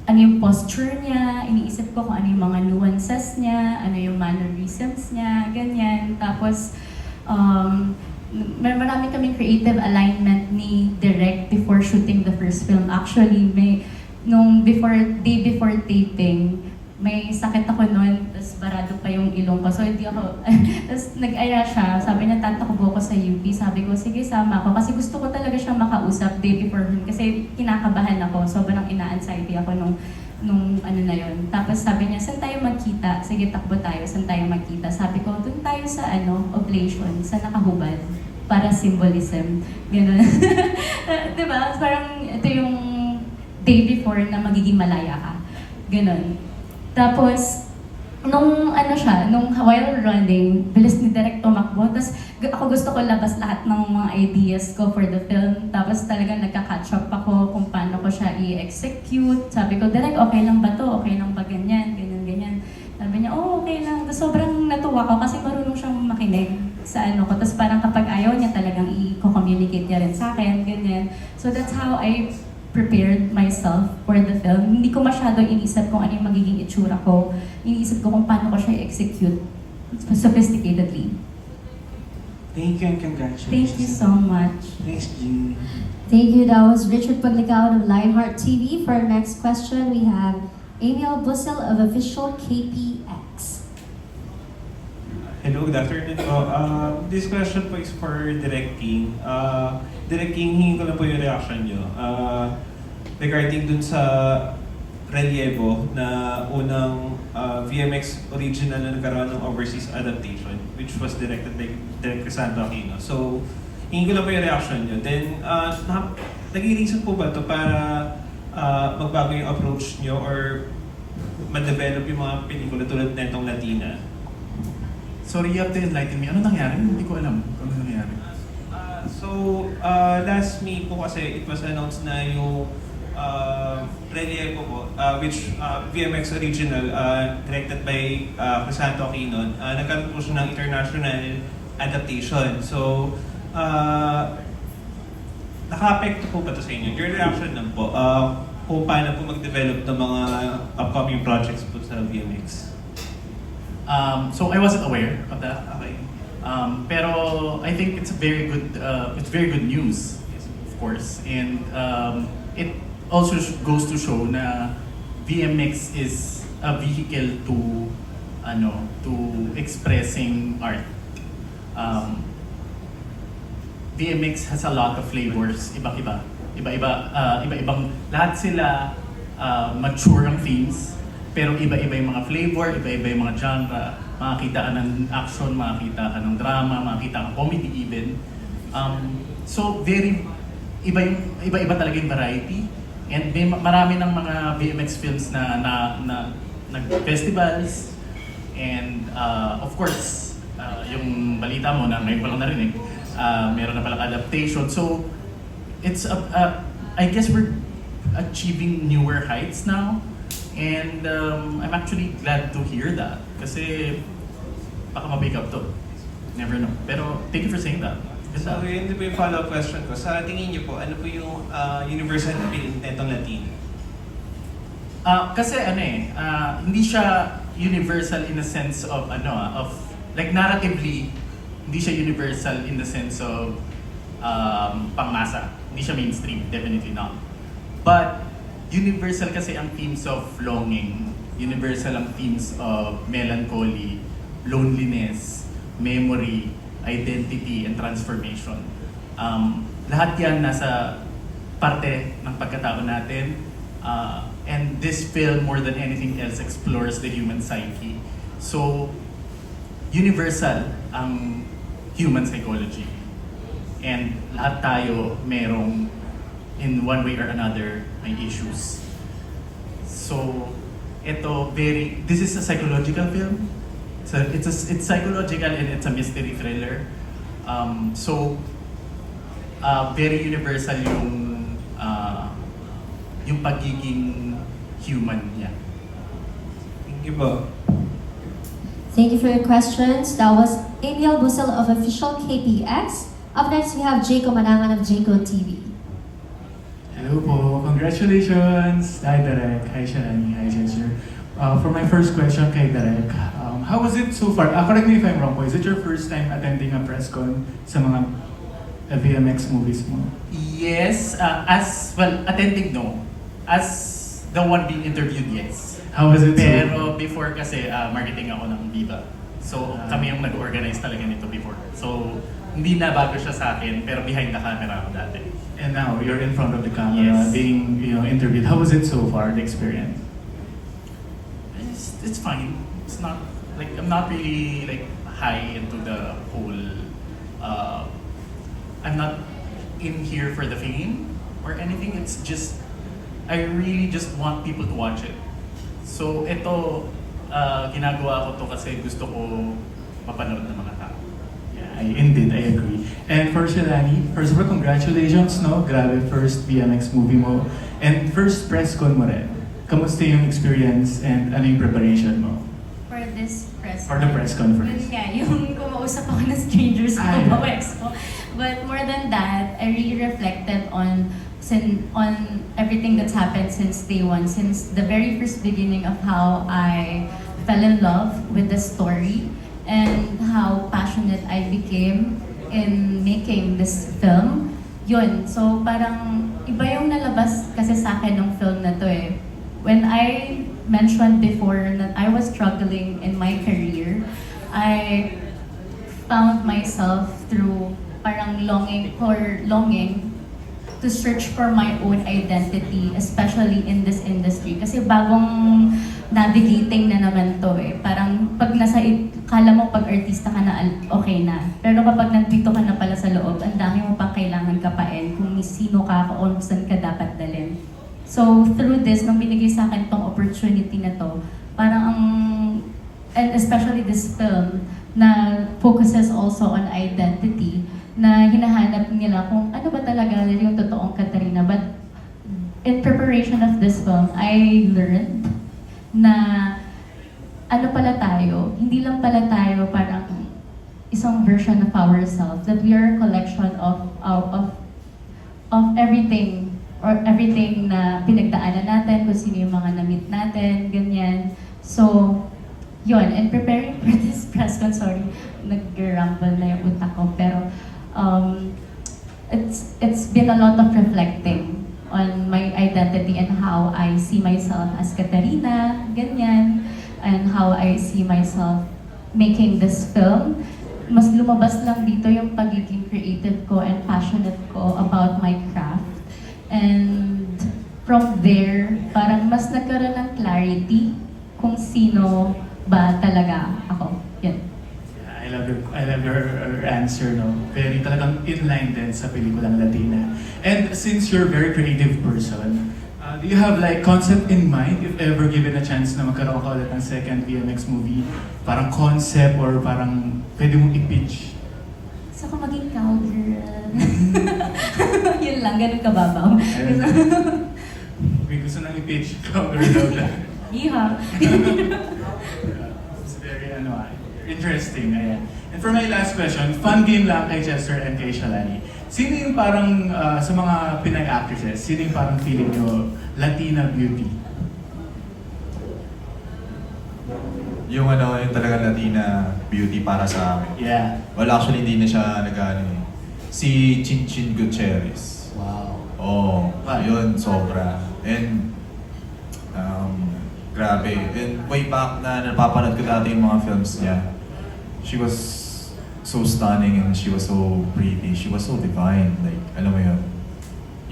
ano yung posture niya, iniisip ko kung ano yung mga nuances niya, ano yung mannerisms niya, ganyan. Tapos, marami kaming creative alignment ni Direk before shooting the first film. Actually, nung day before taping, may sakit ako noon, tapos barado pa yung ilong ko. So hindi ako, tapos nag-aya siya, sabi niya tatakbo ko sa UP. Sabi ko, sige sama ako. Kasi gusto ko talaga siya makausap day before him. Kasi kinakabahan ako, sobrang ina-anxiety ako nung ano na yun. Tapos sabi niya, saan tayo magkita? Sige, takbo tayo, saan tayo magkita? Sabi ko, dun tayo sa oblation, sa nakahubad, para symbolism. Ganun. Diba? Parang ito yung day before na magiging malaya ka. Ganun. Tapos, nung while running, bilis ni Direk tumakbo. Tapos ako gusto ko labas lahat ng mga ideas ko for the film. Tapos talagang nagka-catch up ako kung paano ko siya i-execute. Sabi ko, Direk, okay lang ba to? Okay lang ba ganyan? Ganyan. Sabi niya, okay lang. Tapos sobrang natuwa ko kasi marunong siyang makinig sa ko. Tapos parang kapag ayaw niya talagang i-communicate niya rin sa akin, ganyan. So that's how I prepared myself for the film. Hindi ko masyado iniisip kung ano yung magiging itsura ko. Iniisip ko kung paano ko siya i-execute sophisticatedly. Thank you and congratulations. Thank you so much. Thanks, Jean. Thank you. That was Richard Paglicao of Lionheart TV. For our next question, we have Emil Bussel of Official KPX. Hello, good afternoon po. This question po is for Direk King. Direk King, hingin ko lang po yung reaction nyo. Regarding dun sa relievo na unang VMX original na nagkaroon ng overseas adaptation, which was directed by Direk Crisanto Aquino. So, hingin ko lang po yung reaction nyo. Then, naging reason po ba ito para magbago yung approach nyo or ma-develop yung mga pelikula tulad na itong Latina? Sorry, you have to enlighten me. Ano nangyari? Hindi ko alam kung ano nangyari. Last May po kasi it was announced na yung relievo po, which VMX original, directed by Crisanto Aquino, nagkaroon po siya ng international adaptation. So, naka-apekto po ba ito sa inyo? Your reaction lang po, kung paano po mag-develop ng mga upcoming projects po sa VMX? So I wasn't aware of that. Okay. Pero I think it's very good news, of course, and it also goes to show na VMX is a vehicle to expressing art. VMX has a lot of flavors, iba-ibang lahat sila mature ang themes. Pero iba-iba yung mga flavor, iba-iba yung mga genre. Makakita ka ng action, makakita ka ng drama, makakita ka ng comedy even. So iba-iba talaga yung variety. And may marami ng mga VMX films na nag-festivals. And of course, yung balita mo na ngayon ko lang narinig, meron na palang adaptation. So it's I guess we're achieving newer heights now. And I'm actually glad to hear that kasi baka ma-pick up to. Never know. Pero thank you for saying that. So, yun po yung follow-up question ko. Sa tingin niyo po, ano po yung universal appeal netong Latina? Kasi hindi siya universal in the sense of like narratively, hindi siya universal in the sense of pangmasa. Hindi siya mainstream, definitely not. But universal kasi ang themes of longing, universal ang themes of melancholy, loneliness, memory, identity, and transformation. Lahat yan nasa parte ng pagkatao natin. And this film, more than anything else, explores the human psyche. So, universal ang human psychology. And lahat tayo merong, in one way or another, may issues. So, this is a psychological film. It's psychological and it's a mystery thriller. Very universal yung pagiging human niya. Thank you po. Thank you for your questions. That was Amiel Busel of Official KPX. Up next, we have Jaco Manangan of Jaco TV. Hello po. Congratulations. Hi Derek. Hi Shalani. Hi Jester. For my first question kay Derek, how was it so far? Correct me if I'm wrong po. Is it your first time attending a press con sa mga VMX movies mo? Yes, attending no. As the one being interviewed, yes. How was it Pero before kasi marketing ako ng Viva. So kami yung nag-organize talaga nito before. So hindi na bago siya sa akin, pero behind the camera ako dati. And now you're in front of the camera, Yes. being interviewed. How was it so far, the experience? It's fine. It's not like I'm not really like high into the whole. I'm not in here for the fame or anything. It's just I really just want people to watch it. So ito ginagawa ko to kasi gusto ko mapanood ng mga tao. Yeah, I agree. And for Shalani, first of all, congratulations, no? Grabe, first BMX movie mo. And first press con mo rin. Kamusta yung experience and ano yung preparation mo? For this press For the press conference. Yun nga, yung kumausap ako ng strangers sa Cubao Expo. But more than that, I really reflected on everything that's happened since day one, since the very first beginning of how I fell in love with the story and how passionate I became in making this film. Yun, so parang iba yung nalabas kasi sa akin ng film na to eh. When I mentioned before that I was struggling in my career, I found myself through parang longing to search for my own identity, especially in this industry. Kasi bagong navigating na naman to eh. Parang pag kala mo pag artista ka na, okay na. Pero kapag nandito ka na pala sa loob, ang dami mo pang kailangan kapain kung sino ka, kung saan ka dapat dalhin. So through this, nung binigay sa akin tong opportunity na to, parang and especially this film, na focuses also on identity, na hinahanap nila kung ano ba talaga yung totoong Katarina. But in preparation of this film, I learned na ano pala tayo, hindi lang pala tayo parang isang version of ourselves, that we are a collection of everything, or everything na pinagdaanan natin, kung sino yung mga na-meet natin, ganyan. So, yun, and preparing for this press con, sorry, nag-rumble na yung utak ko, pero it's been a lot of reflecting on my identity and how I see myself as Katarina, ganyan, and how I see myself making this film. Mas lumabas lang dito yung pagiging creative ko and passionate ko about my craft. And from there, parang mas nagkaroon ng clarity kung sino ba talaga ako. Yan. I love your answer, no? Very talagang inline din sa pelikulang Latina. And since you're a very creative person, do you have like concept in mind if ever given a chance na magkaroon ka ulit ng second VMX movie? Parang concept or parang pwede mong i-pitch? Gusto ko maging cowgirl. Yun lang, ganun kababaw. May gusto nang i-pitch, cover daw lang. Iha. It's very interesting, ayan. And for my last question, fun game lang kay Chester and kay Shalani. Sino yung parang sa mga Pinay actresses, sino yung parang feeling nyo Latina beauty? Yung yung talaga Latina beauty para sa amin. Yeah. Well, actually, hindi na siya nag-ano. Si Chinchin Gutierrez. Wow. Oh, Right. yun, sobra. And, grabe. And way back na napapanood ko dati yung mga films niya, she was so stunning and she was so pretty. She was so divine. Like, alam mo yun?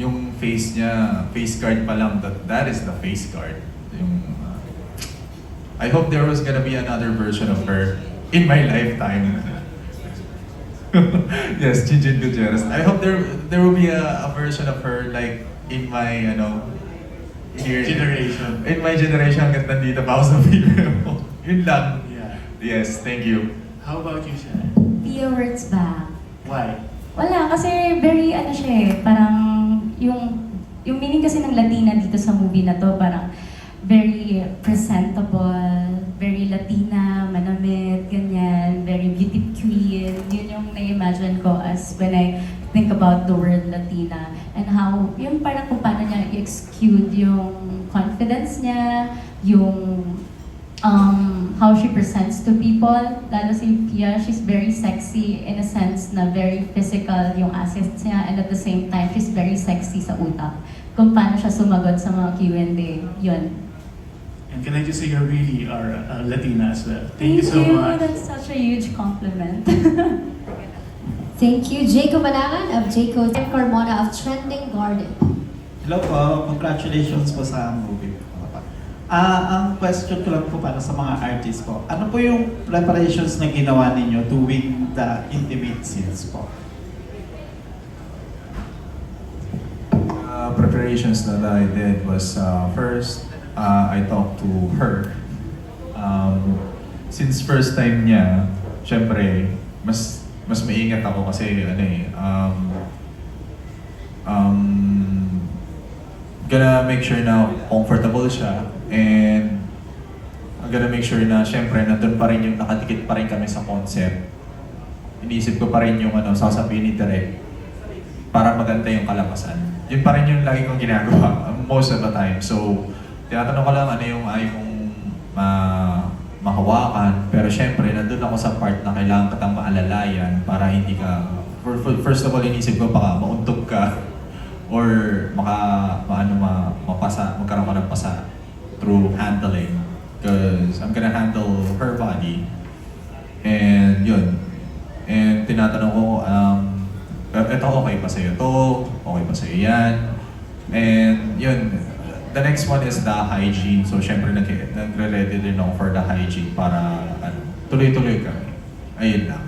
Yung face niya, face card pa lang, that is the face card. Yung, I hope there was gonna be another version of her in my lifetime. Yes, Chinchin Gutierrez. I hope there will be a version of her like in my here Generation. in my generation hanggat nandito pa ako sa video. Yun lang. Yeah. Yes, thank you. How about you, Shalani? Pia words back. Why? Wala, kasi very ano siya eh, parang yung meaning kasi ng Latina dito sa movie na to, parang very presentable, very Latina, manamit, ganyan, very beauty queen. Yun yung na-imagine ko as when I think about the word Latina and how, yung parang kung paano niya i-exude yung confidence niya, yung how she presents to people. Lalo si Pia, she's very sexy in a sense na very physical yung assets niya and at the same time, she's very sexy sa utak. Kung paano siya sumagot sa mga Q&A, yun. And can I just say you really are Latina as well? Thank you so much. That's such a huge compliment. Thank you, Jacob Manangan of Jacob Carmona of Trending Garden. Hello po, congratulations po sa movie. Ang question ko lang po para sa mga artists po, ano po yung preparations na ginawa ninyo to win the intimate scenes po? Preparations that I did was first, I talked to her. Since first time niya, syempre, mas maingat ako kasi gonna make sure na comfortable siya and I'm gonna make sure na syempre nandun pa rin yung nakadikit pa rin kami sa concept. Iniisip ko pa rin yung sasabihin ni Direk para maganda yung kalabasan. Yun pa rin yung lagi kong ginagawa most of the time. So, tinatanong ko lang ano yung ayaw kong mahawakan. Pero syempre, nandun ako sa part na kailangan kitang maalalayan para hindi ka... First of all, inisip ko baka mauntog ka or magkaroon ka ng pasa through handling. Because I'm gonna handle her body. And yun. And tinatanong ko, ito okay pa sa'yo to, okay pa sa'yo yan. And yun, the next one is the hygiene. So syempre nagre-ready din ako for the hygiene para tuloy-tuloy kami. Ayun lang.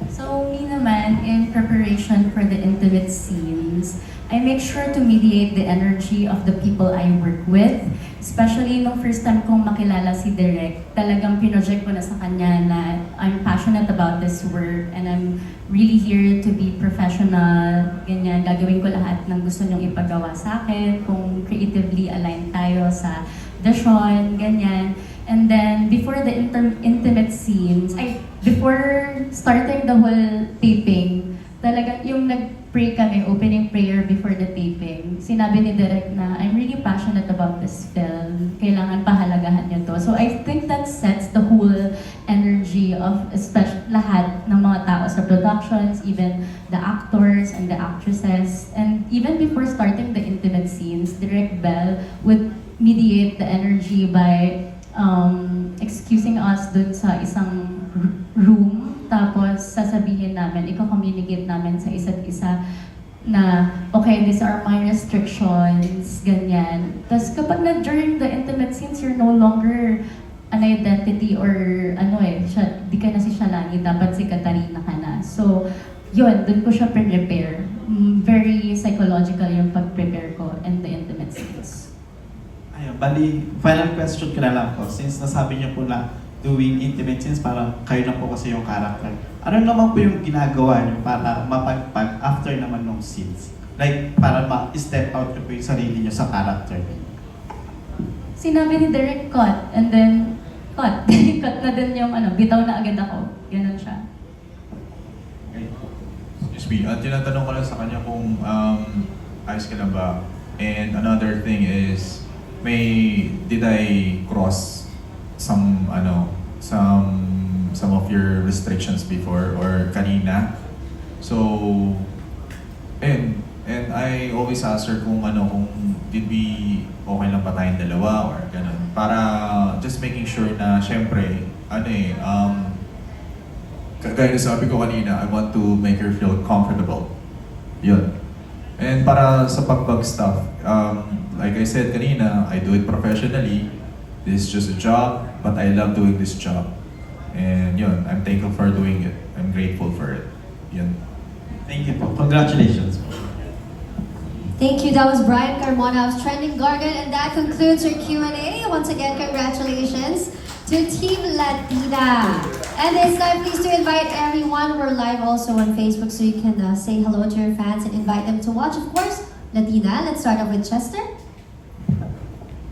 So me naman, in preparation for the intimate scenes, I make sure to mediate the energy of the people I work with. Especially nung first time kong makilala si Direk, talagang pinoject ko na sa kanya na I'm passionate about this work and I'm really here to be professional. Ganyan, gagawin ko lahat ng gusto niyong ipagawa sa akin, kung creatively aligned tayo sa vision, ganyan. And then, before the intimate scenes, before starting the whole taping, talaga yung nag-pray kami, opening prayer before the taping, sinabi ni Direk na, I'm really passionate about this film. Kailangan pahalagahan niyo to. So I think that sets the whole energy of lahat ng mga tao sa productions, even the actors and the actresses. And even before starting the intimate scenes, Direk Bell would mediate the energy by excusing us dun sa isang room. Tapos sasabihin namin, i-communicate namin sa isa't isa na, okay, these are my restrictions, ganyan. Tapos kapag during the intimate scenes, you're no longer an identity or di ka na si Shalani, dapat si Katarina ka na. So, yun, dun ko siya prepare. Very psychological yung pag-prepare ko in the intimate scenes. Ayun, bali, final question ko na lang po. Since nasabi niyo po na doing intimate scenes, parang kayo na po kasi yung character. Ano naman po yung ginagawa niyo para mapagpag after naman ng scenes? Like, para ma-step out niyo po yung sarili niyo sa character niyo. Sinabi ni Direk, cut. And then, cut. Cut na din yung bitaw na agad ako. tao. Ganun siya. Excuse me, tinatanong ko lang sa kanya kung ayos ka na ba? And another thing is, did I cross some of your restrictions before or kanina? So, and I always ask her kung did we okay lang pa tayong dalawa or ganun. Para just making sure na syempre, kagaya na sabi ko kanina, I want to make her feel comfortable. Yun. And para sa pagbag stuff, like I said kanina, I do it professionally. This is just a job, but I love doing this job. And yun, I'm thankful for doing it. I'm grateful for it. Yun. Thank you po. Congratulations po. Thank you. That was Brian Carmona of Trending Garden, and that concludes our Q&A. Once again, congratulations to Team Latina. And this time, please to invite everyone. We're live also on Facebook, so you can say hello to your fans and invite them to watch. Of course, Latina. Let's start off with Chester.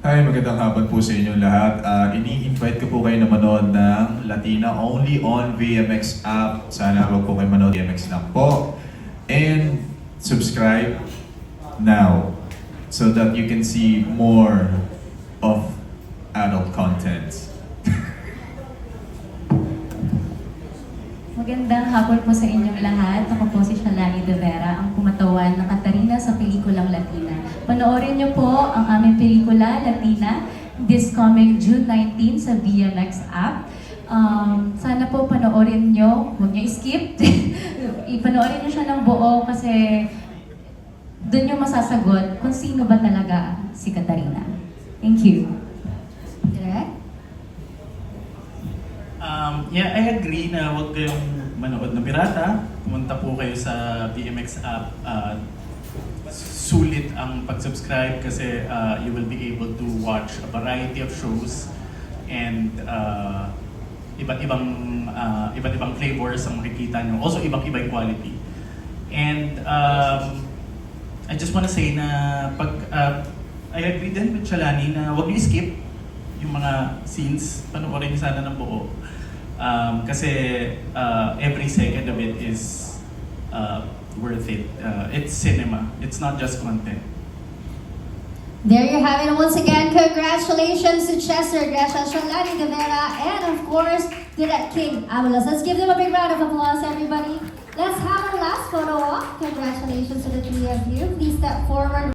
Hi, magandang hapon po sa inyong lahat. Ini-invite ko po kayo na manood ng Latina only on VMX app. Sana wag po kayo manood VMX lang po. And subscribe now so that you can see more of adult content. Magandang hapon po sa inyong lahat. Ako po si Shalani De Vera, ang kumatawan na Katarina sa pelikulang Latina. Panoorin niyo po ang aming pelikula, Latina, this coming June 19 sa VMX app. Sana po panoorin niyo, huwag niyo skip. Ipanoorin niyo siya ng buo kasi doon niyo masasagot kung sino ba talaga si Katarina. Thank you. Direk? Yeah, I agree na huwag kayong manood na pirata. Pumunta po kayo sa BMX app. Sulit ang pag-subscribe kasi you will be able to watch a variety of shows and iba't ibang flavors ang makikita nyo. Also, iba't-ibang quality. And I just want to say na I agree din with Shalani na huwag niyo skip yung mga scenes. Panoorin niyo sana ng buo. Kasi every second of it is worth it. It's cinema. It's not just content. There you have it. And once again, congratulations to Chester, Gracia, Shalani De Vera, and of course, Direk King Abuelas. Let's give them a big round of applause, everybody. Let's have our last photo op. Congratulations to the three of you. Please step forward.